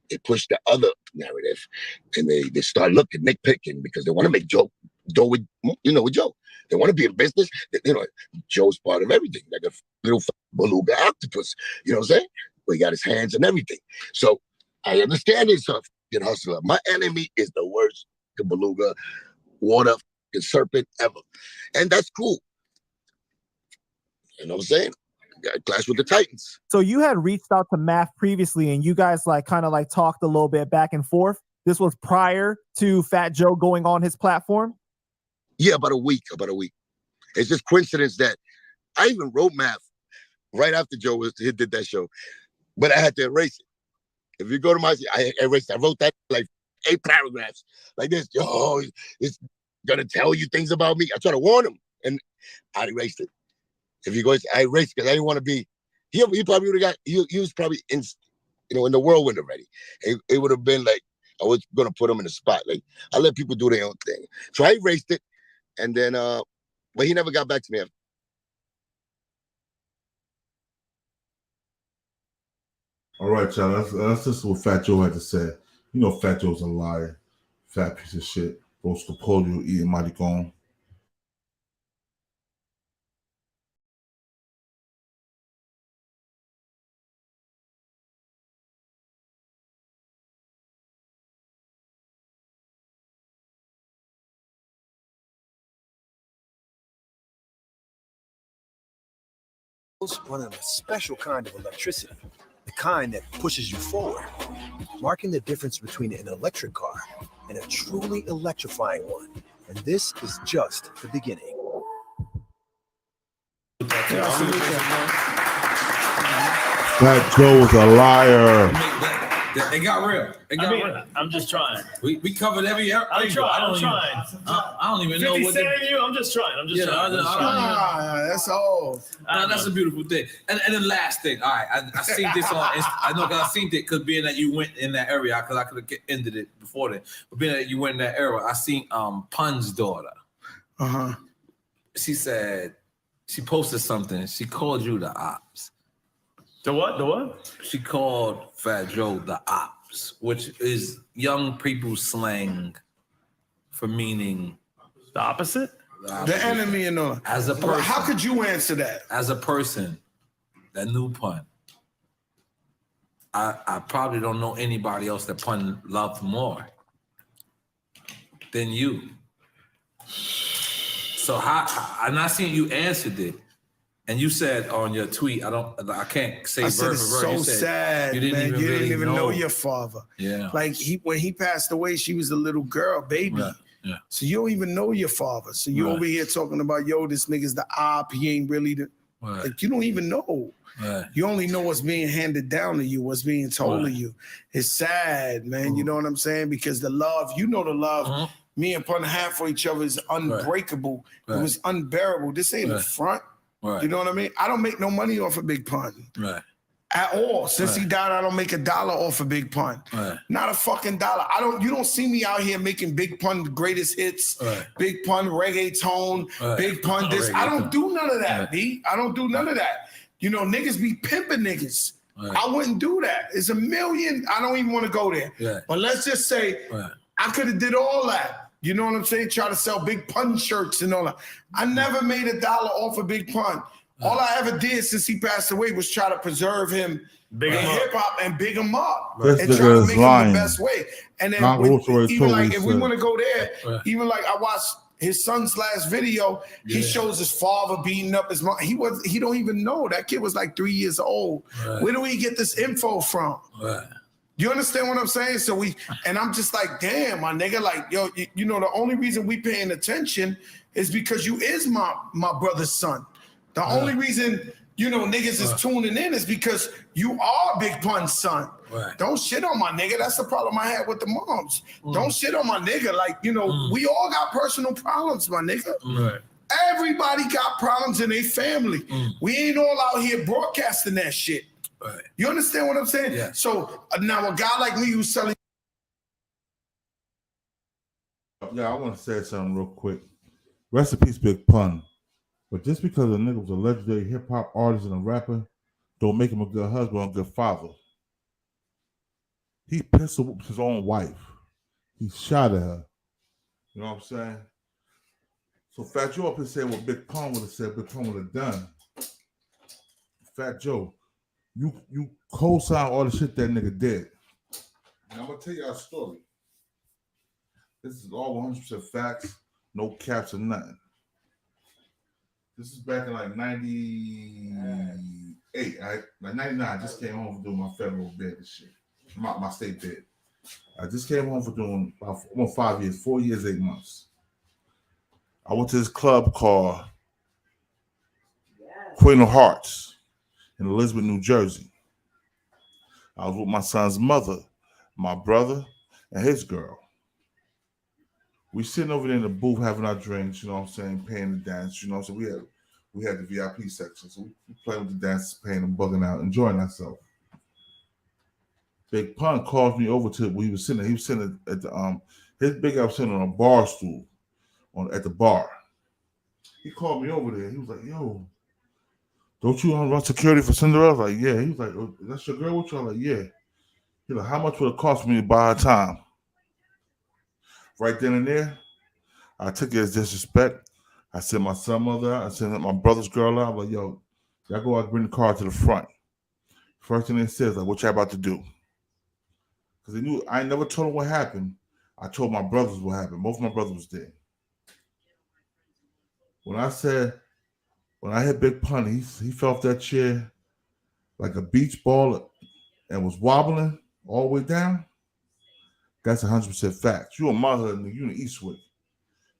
they push the other narrative, and they start looking, nitpicking, because they want to make dough with Joe. They want to be in business. Joe's part of everything, like a little beluga octopus. You know what I'm saying? But he got his hands and everything. So I understand he's a hustler. My enemy is the worst beluga, water serpent ever, and that's cool. You know what I'm saying? Got clash with the Titans. So you had reached out to Math previously, and you guys kind of talked a little bit back and forth. This was prior to Fat Joe going on his platform? Yeah, about a week. It's just coincidence that I even wrote Math right after Joe did that show, but I had to erase it. If you go to I erased it. I wrote that 8 paragraphs like this. Yo, it's gonna tell you things about me. I try to warn him, and I erased it. If you go, I erased because I didn't want to be. He probably would have got. He was probably in the whirlwind already. It would have been like I was gonna put him in the spot. Like I let people do their own thing. So I erased it, and then but he never got back to me. All right, y'all. That's just what Fat Joe had to say. You know, Fat Joe's a liar, fat piece of shit. Goes to polio, eating maricon. Running a special kind of electricity, the kind that pushes you forward, marking the difference between an electric car and a truly electrifying one. And this is just the beginning. Fat Joe was a liar. It got real. Real. I'm just trying. We covered every. I'm trying. I don't even know 50 what. Cent in you. I'm just trying. That's all. That's a beautiful thing. And then last thing. All right, I seen this on. I know because I seen it because being that you went in that area, because I could have ended it before that. But being that you went in that area, I seen Pun's daughter. She said she posted something. She called you the ops. The what? The what? She called Fat Joe the ops, which is young people's slang for meaning the opposite. The enemy and all. As a person, how could you answer that? As a person that knew Pun, I probably don't know anybody else that Pun loved more than you. So I'm not seeing you answered it. And you said on your tweet, I can't say I said word it's for word. so sad, you didn't man. You didn't even know your your father. Yeah. Like when he passed away, she was a little girl, baby. Right. Yeah. So you don't even know your father. So you over here talking about, yo, this nigga's the op. He ain't really the. Right. Like you don't even know. Right. You only know what's being handed down to you, what's being told to you. It's sad, man. You know what I'm saying? Because the love, the love me and Pun have for each other is unbreakable. Right. It was unbearable. This ain't a front. Right. You know what I mean? I don't make no money off of Big Pun. Right. At all. Since he died, I don't make $1 off of Big Pun. Right. Not a fucking dollar. You don't see me out here making Big Pun greatest hits, Right. Big Pun reggaeton, Right. Big Pun this. I don't do none of that, Right. B. I don't do none of that. You know, niggas be pimping niggas. Right. I wouldn't do that. It's a million. I don't even want to go there. Yeah. But let's just say I could have did all that. You know what I'm saying? Try to sell Big Pun shirts and all that. I never made $1 off of Big Pun. All I ever did since he passed away was try to preserve him in hip hop and big him up This and try to nigga is make lying. him the best way. And then even like if we want to go there, even like I watched his son's last video, he shows his father beating up his mom. He don't even know. That kid was like 3 years old. Right. Where do we get this info from? Right. You understand what I'm saying? So and I'm just like, damn, my nigga, like, yo, you know, the only reason we paying attention is because you is my brother's son. The only reason, you know, niggas is tuning in is because you are Big Pun's son. Right. Don't shit on my nigga. That's the problem I had with the moms. Don't shit on my nigga. Like, you know, we all got personal problems, my nigga. Right. Everybody got problems in their family. We ain't all out here broadcasting that shit. Right. You understand what I'm saying? Yeah. So now a guy like me who's selling. Yeah, I want to say something real quick. Rest in peace, Big Pun. But just because a nigga was a legendary hip hop artist and a rapper, don't make him a good husband or a good father. He pistol whooped his own wife. He shot at her. You know what I'm saying? So Fat Joe up here saying what Big Pun would have said, Big Pun would have done. Fat Joe, you co-sign all the shit that nigga did. And I'm gonna tell you our story. This is all 100% facts, no caps or nothing. This is back in like 98, like 99. I just came home for doing my federal bid and shit. My state bid. I just came home for doing about 5 years, 4 years, 8 months. I went to this club called Queen of Hearts in Elizabeth, New Jersey. I was with my son's mother, my brother, and his girl. We sitting over there in the booth having our drinks, you know what I'm saying, paying the dance, you know what I'm saying. We had the VIP section, so we playing with the dancers, paying them, bugging out, enjoying ourselves. Big Pun called me over to where he was sitting. He was sitting at the his big ass sitting on a bar stool at the bar. He called me over there. He was like, "Yo, don't you run security for Cinderella?" I was like, "Yeah." He was like, "Oh, that's your girl with you?" I was like, "Yeah." He was like, "How much would it cost me to buy her time?" Right then and there, I took it as disrespect. I sent my son mother out. I sent my brother's girl out. I'm like, "Yo, y'all go out and bring the car to the front." First thing they said is like, "What y'all about to do?" Because they knew I never told them what happened. I told my brothers what happened. Both of my brothers was there. When I hit Big Pun, he fell off that chair like a beach ball and was wobbling all the way down. That's 100% fact. You in my hood, nigga. You in Eastwood.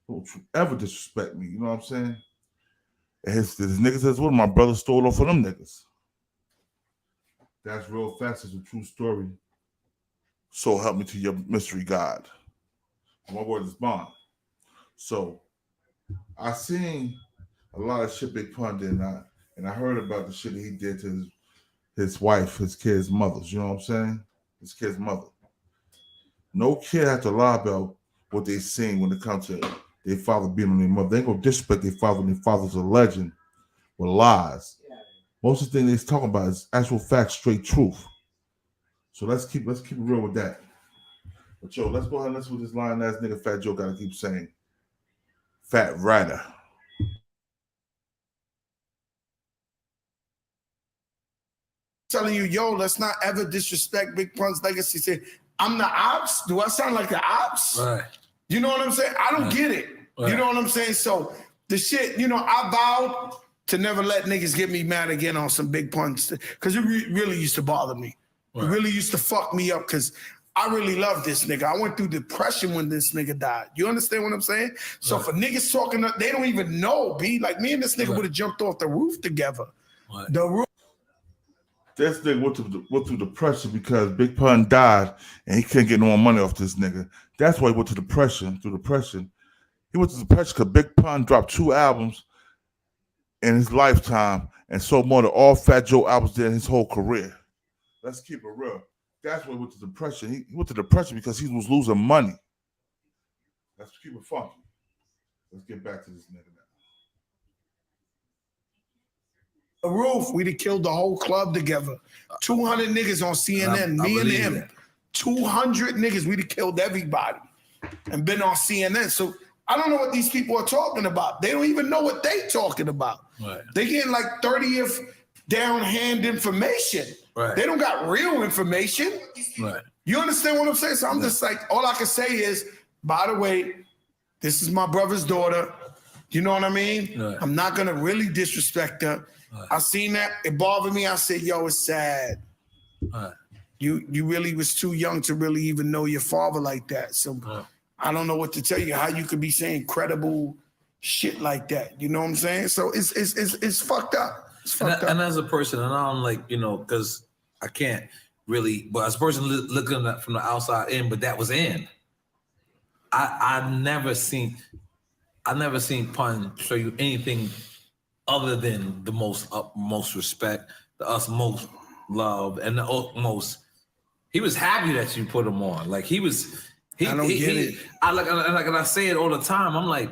Don't you ever disrespect me. You know what I'm saying? And his niggas says, "What? My brother stole off of them niggas." That's real facts. It's a true story. So help me to your mystery God. My word is bond. So I seen a lot of shit Big Pun did, and I heard about the shit that he did to his wife, his kids' mothers. You know what I'm saying? His kids' mother. No kid has to lie about what they seen when it comes to their father being on their mother. They ain't gonna disrespect their father when their father's a legend with lies. Most of the thing they're talking about is actual facts, straight truth. So let's keep it real with that. But yo, let's go ahead and listen to what this lying ass nigga Fat Joe gotta keep saying. Fat Rider. Telling you, yo, let's not ever disrespect Big Pun's legacy. Say, I'm the ops. Do I sound like the ops? Right. You know what I'm saying? I don't get it. Right. You know what I'm saying? So the shit, I vowed to never let niggas get me mad again on some Big Pun's, because it really used to bother me. Right. It really used to fuck me up because I really love this nigga. I went through depression when this nigga died. You understand what I'm saying? So for niggas talking, they don't even know, B. Like me and this nigga would have jumped off the roof together. Right. The roof. This nigga went through depression because Big Pun died and he couldn't get no more money off this nigga. That's why he went to depression. He went to depression because Big Pun dropped 2 albums in his lifetime and sold more than all Fat Joe albums did in his whole career. Let's keep it real. That's why he went to depression. He went to depression because he was losing money. Let's keep it funky. Let's get back to this nigga now. The roof, we'd have killed the whole club together. 200 niggas on CNN, me and him. That. 200 niggas, we'd have killed everybody and been on CNN. So I don't know what these people are talking about. They don't even know what they talking about. Right. They getting like 30th down-hand information. Right. They don't got real information. Right. You understand what I'm saying? So I'm just like, all I can say is, by the way, this is my brother's daughter. You know what I mean? Right. I'm not going to really disrespect her. Right. I seen that. It bothered me. I said, yo, it's sad. Right. You really was too young to really even know your father like that. So I don't know what to tell you, how you could be saying credible shit like that. You know what I'm saying? So it's fucked up. It's fucked up. And as a person, and I'm like, because I can't really, but as a person looking at from the outside in, but that was in. I never seen Pun show you anything other than the most respect, the utmost love, and the utmost. He was happy that you put him on. Like he was. I don't get it. And I say it all the time. I'm like,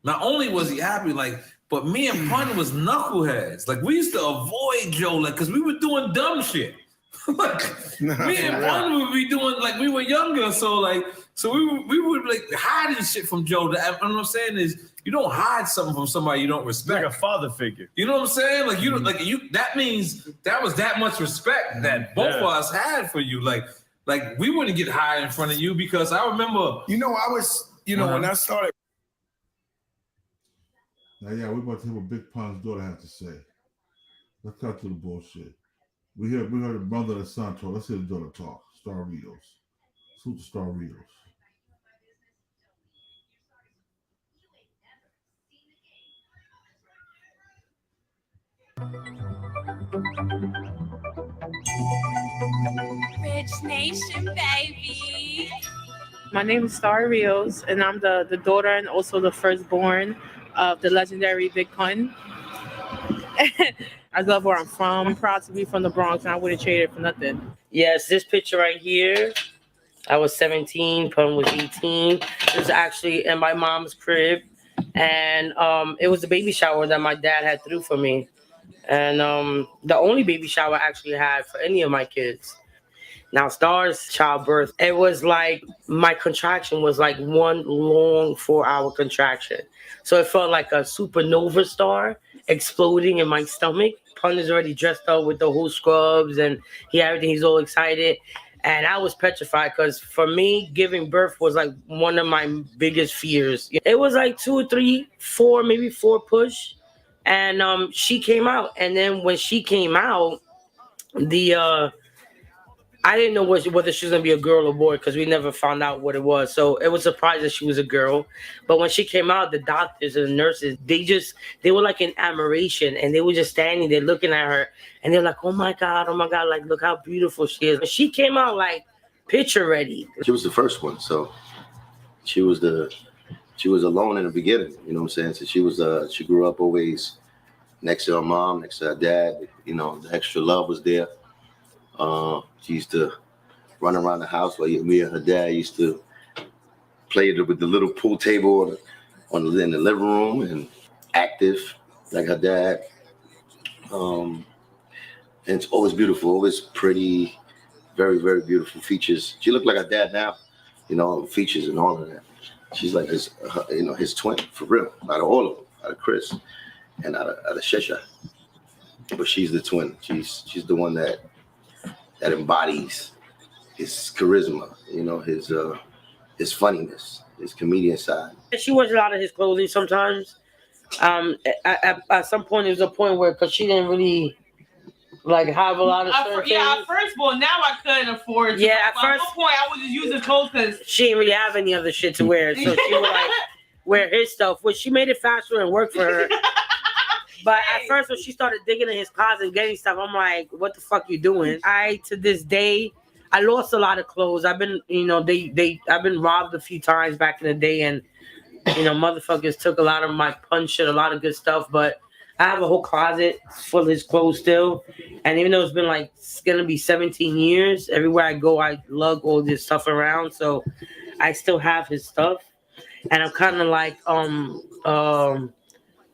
not only was he happy, like But me and Pun was knuckleheads. Like, we used to avoid Joe, like, because we were doing dumb shit. Like, me and Pun would be doing, like, we were younger, so we would like hiding shit from Joe. And what I'm saying is, you don't hide something from somebody you don't respect. Like a father figure. You know what I'm saying? Like, you don't like you. That means that was that much respect that both of us had for you. Like we wouldn't get high in front of you because I remember. You know, I was. You know, when I started. Now, yeah, we're about to hear what Big Pun's daughter has to say. Let's cut to the bullshit. We heard the mother and the son talk. Let's hear the daughter talk. Star Rios. Superstar Rios. Rich Nation, baby. My name is Star Rios, and I'm the daughter and also the firstborn of the legendary Big Pun. I love where I'm from. I'm proud to be from the Bronx, and I wouldn't trade it for nothing. Yes, this picture right here, I was 17, Pun was 18. It was actually in my mom's crib, and it was the baby shower that my dad had threw for me. And the only baby shower I actually had for any of my kids. Now, Star's childbirth, it was like my contraction was like one long 4-hour contraction. So it felt like a supernova star exploding in my stomach. Pun is already dressed up with the whole scrubs and everything. He's all excited. And I was petrified because for me, giving birth was like one of my biggest fears. It was like 2, 3, 4, maybe 4 push. And she came out. And then when she came out, I didn't know whether she was going to be a girl or boy because we never found out what it was. So it was surprised that she was a girl. But when she came out, the doctors and the nurses, they were like in admiration. And they were just standing there looking at her. And they're like, oh my God, like, look how beautiful she is. But she came out like picture ready. She was the first one. So she was alone in the beginning. You know what I'm saying? So she grew up always next to her mom, next to her dad. You know, the extra love was there. She used to run around the house while me and her dad used to play with the little pool table in the living room and active like her dad. And it's always beautiful, always pretty, very, very beautiful features. She looked like her dad now, you know, features and all of that. She's like his twin for real, out of all of them, out of Chris and out of Shesha. But she's the twin. She's the one that embodies his charisma, you know, his funniness, his comedian side. She wears a lot of his clothing sometimes. At some point, there was a point where, because she didn't really like have a lot of shirts. Yeah, at first, well, now I couldn't afford. Yeah, at first point, I was just using clothes because she didn't really have any other shit to wear, so she would like wear his stuff, which she made it faster and work for her. But at first, when she started digging in his closet and getting stuff, I'm like, what the fuck you doing? To this day, I lost a lot of clothes. I've been, I've been robbed a few times back in the day, and, motherfuckers took a lot of my Pun shit, a lot of good stuff, but I have a whole closet full of his clothes still. And even though it's been it's going to be 17 years, everywhere I go, I lug all this stuff around. So I still have his stuff. And I'm kind of like,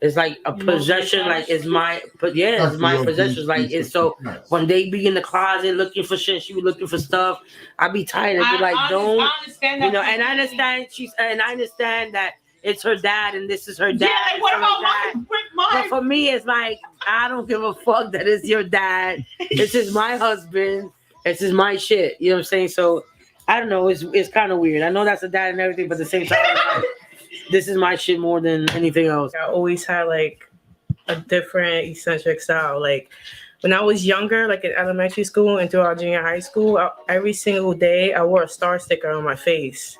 it's like a possession, like it's my, but yeah, it's my possessions. Like it's so when they be in the closet looking for shit, she be looking for stuff. I be tired and be like, don't, and I understand I understand that it's her dad and this is her dad. Yeah, like what about mine? But for me, it's like I don't give a fuck that it's your dad. This is my husband. This is my shit. You know what I'm saying? So I don't know. It's kind of weird. I know that's a dad and everything, but at the same time. This is my shit more than anything else. I always had like a different eccentric style. Like when I was younger, like in elementary school and throughout junior high school, every single day I wore a star sticker on my face.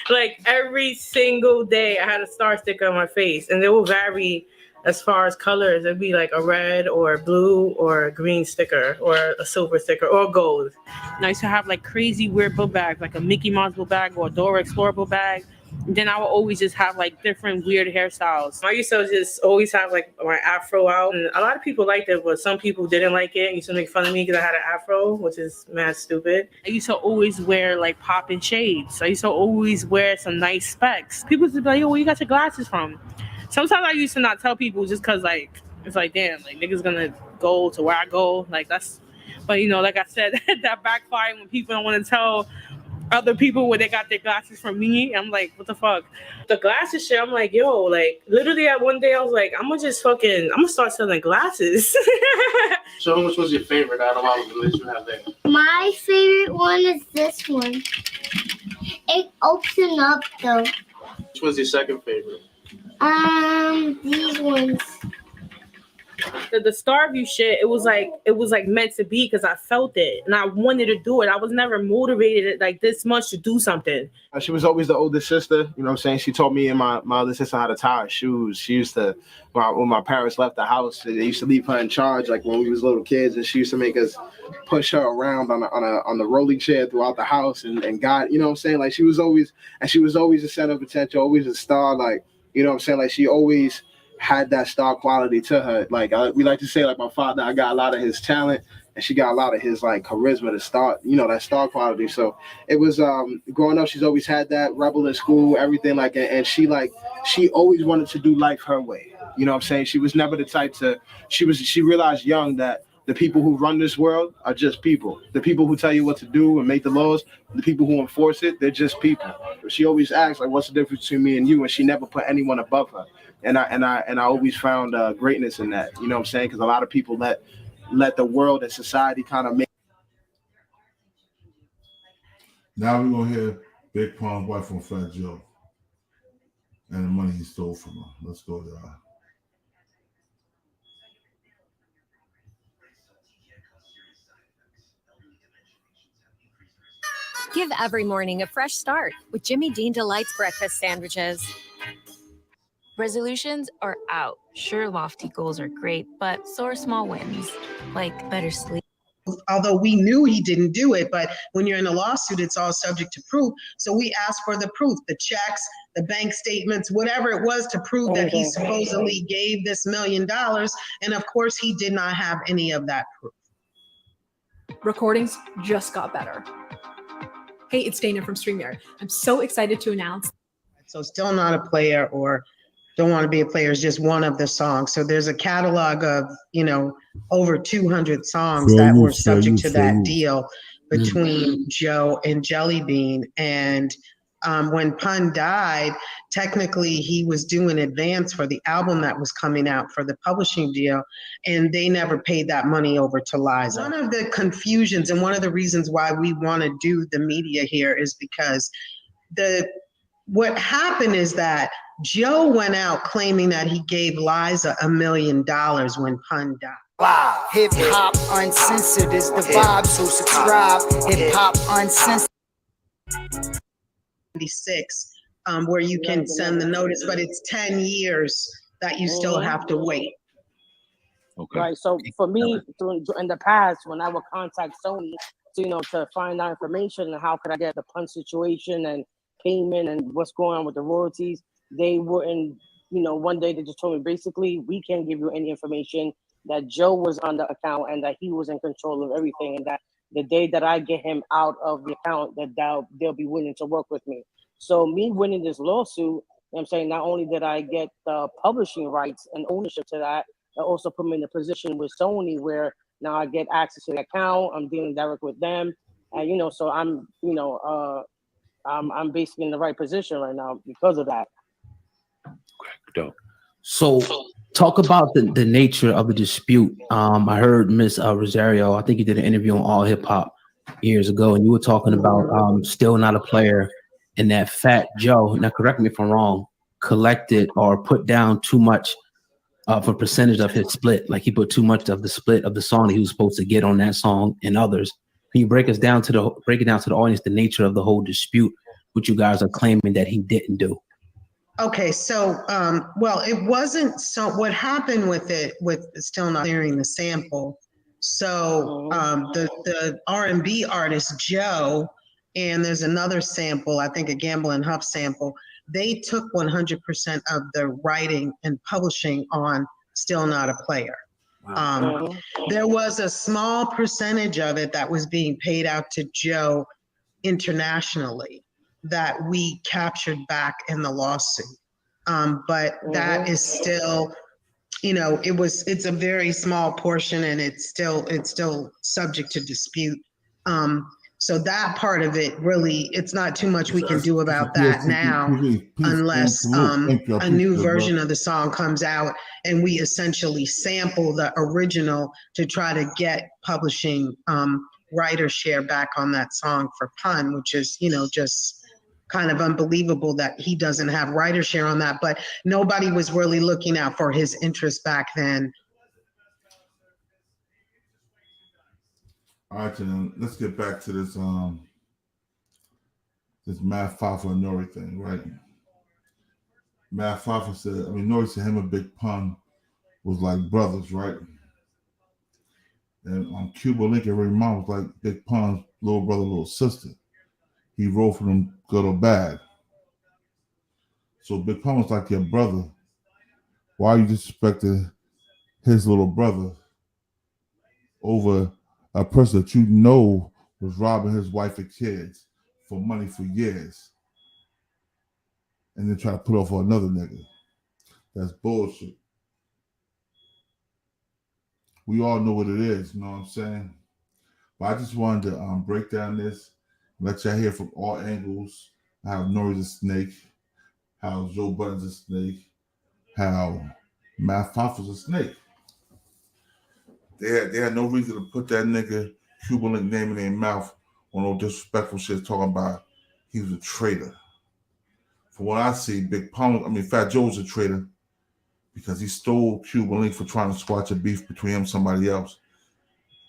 Like every single day I had a star sticker on my face, and they will vary as far as colors. It'd be like a red or blue or a green sticker or a silver sticker or gold. And I used to have like crazy weird book bags, like a Mickey Mouse book bag or a Dora Explorer book bag. And then I would always just have like different weird hairstyles. I used to just always have like my afro out. And a lot of people liked it, but some people didn't like it. And used to make fun of me because I had an afro, which is mad stupid. I used to always wear like popping shades. I used to always wear some nice specs. People used to be like, yo, where you got your glasses from? sometimes I used to not tell people just because, like, it's like, damn, like, niggas gonna go to where I go. Like, that's, but, you know, like I said, that backfiring when people don't want to tell other people where they got their glasses from me. I'm like, what the fuck? The glasses shit, I'm like, yo, like, literally at one day I was like, I'm gonna start selling glasses. So which was your favorite out of all of the list you have there? My favorite one is this one. It opens up though. Which was your second favorite? These ones. The Starview shit, it was like meant to be because I felt it and I wanted to do it. I was never motivated like this much to do something. She was always the older sister, you know what I'm saying? She taught me and my other sister how to tie her shoes. She used to, when my parents left the house, they used to leave her in charge, like when we was little kids, and she used to make us push her around on the rolling chair throughout the house and God, you know what I'm saying? Like she was always a center of attention, always a star, like, you know what I'm saying? Like she always had that star quality to her. Like we like to say, like my father, I got a lot of his talent and she got a lot of his like charisma to start, you know, that star quality. So it was growing up, she's always had that, rebel in school, everything like that. And she always wanted to do life her way. You know what I'm saying? She was never the type to, she realized young that the people who run this world are just people. The people who tell you what to do and make the laws, the people who enforce it, they're just people. She always asks, like, what's the difference between me and you? And she never put anyone above her. And I always found greatness in that. You know what I'm saying? Because a lot of people let the world and society kind of make. Now we're gonna hear Big Pun's wife on Fat Joe and the money he stole from her. Let's go, y'all. Give every morning a fresh start with Jimmy Dean Delight's breakfast sandwiches. Resolutions are out. Sure, lofty goals are great, but so are small wins, like better sleep. Although we knew he didn't do it, but when you're in a lawsuit, it's all subject to proof. So we asked for the proof, the checks, the bank statements, whatever it was to prove that he supposedly gave this $1 million. And of course, he did not have any of that proof. Recordings just got better. Hey, it's Dana from StreamYard. I'm so excited to announce. So Still Not a Player or Don't Want to Be a Player is just one of the songs. So there's a catalog of, you know, over 200 songs that were subject to that deal between Joe and Jelly Bean. And when Pun died, technically he was due in advance for the album that was coming out for the publishing deal, and they never paid that money over to Liza. One of the confusions and one of the reasons why we want to do the media here is because what happened is that Joe went out claiming that he gave Liza $1 million when Pun died. Wow, hip hop uncensored is the vibe, so subscribe. Hip hop uncensored. 96, where you can send the notice, but it's 10 years that you still have to wait. Okay. Right. So for me, in the past, when I would contact Sony, to find out information and how could I get the Pun situation and payment and what's going on with the royalties, they wouldn't. One day they just told me basically we can't give you any information. That Joe was on the account and that he was in control of everything, and that the day that I get him out of the account, that they'll be willing to work with me. So me winning this lawsuit, I'm saying not only did I get the publishing rights and ownership to that, it also put me in a position with Sony where now I get access to the account. I'm dealing direct with them, and so I'm basically in the right position right now because of that. Dope. So talk about the nature of the dispute. I heard Miss Rosario, I think you did an interview on All Hip Hop years ago, and you were talking about Still Not a Player, and that Fat Joe, now correct me if I'm wrong, collected or put down too much of a percentage of his split. Like he put too much of the split of the song that he was supposed to get on that song and others. Can you break it down to the audience, the nature of the whole dispute, which you guys are claiming that he didn't do? Okay, so, well, it wasn't, so what happened with it, with Still Not Clearing the Sample, so the R&B artist Joe, and there's another sample, I think a Gamble and Huff sample, they took 100% of the writing and publishing on Still Not a Player. There was a small percentage of it that was being paid out to Joe internationally that we captured back in the lawsuit. But that is still, you know, it's a very small portion, and it's still subject to dispute. So that part of it, really, it's not too much we can do about that now, unless a new version of the song comes out and we essentially sample the original to try to get publishing writer share back on that song for Pun, which is, you know, just kind of unbelievable that he doesn't have writer share on that. But nobody was really looking out for his interest back then. All right, then let's get back to this this Matt Fafa and Nore thing, right? Matt Fafa said, I mean, Nore said him and Big Pun was like brothers, right? And Cuba Lincoln, Ray Mom was like Big Pun's little brother, little sister. He wrote for them good or bad. So Big Pun was like your brother. Why are you disrespecting his little brother over a person that you know was robbing his wife and kids for money for years, and then try to put off on another nigga? That's bullshit. We all know what it is, you know what I'm saying? But I just wanted to break down this, let y'all hear from all angles how Nore's a snake, how Joe Budden's a snake, how Matt Fafa's a snake. They had no reason to put that nigga Cuba Link name in their mouth on no disrespectful shit talking about he was a traitor. From what I see, Fat Joe's a traitor because he stole Cuba Link for trying to squash a beef between him and somebody else.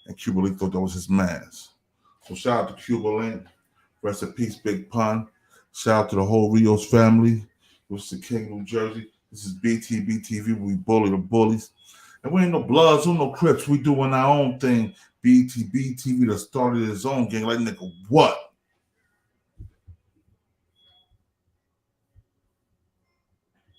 And Cuba Link thought that was his man's. So shout out to Cuba Link. Rest in peace, Big Pun. Shout out to the whole Rios family. This is King, New Jersey. This is BTV. We bully the bullies. And we ain't no Bloods or no Crips. We doing our own thing. BTV that started his own gang. Like, nigga, what?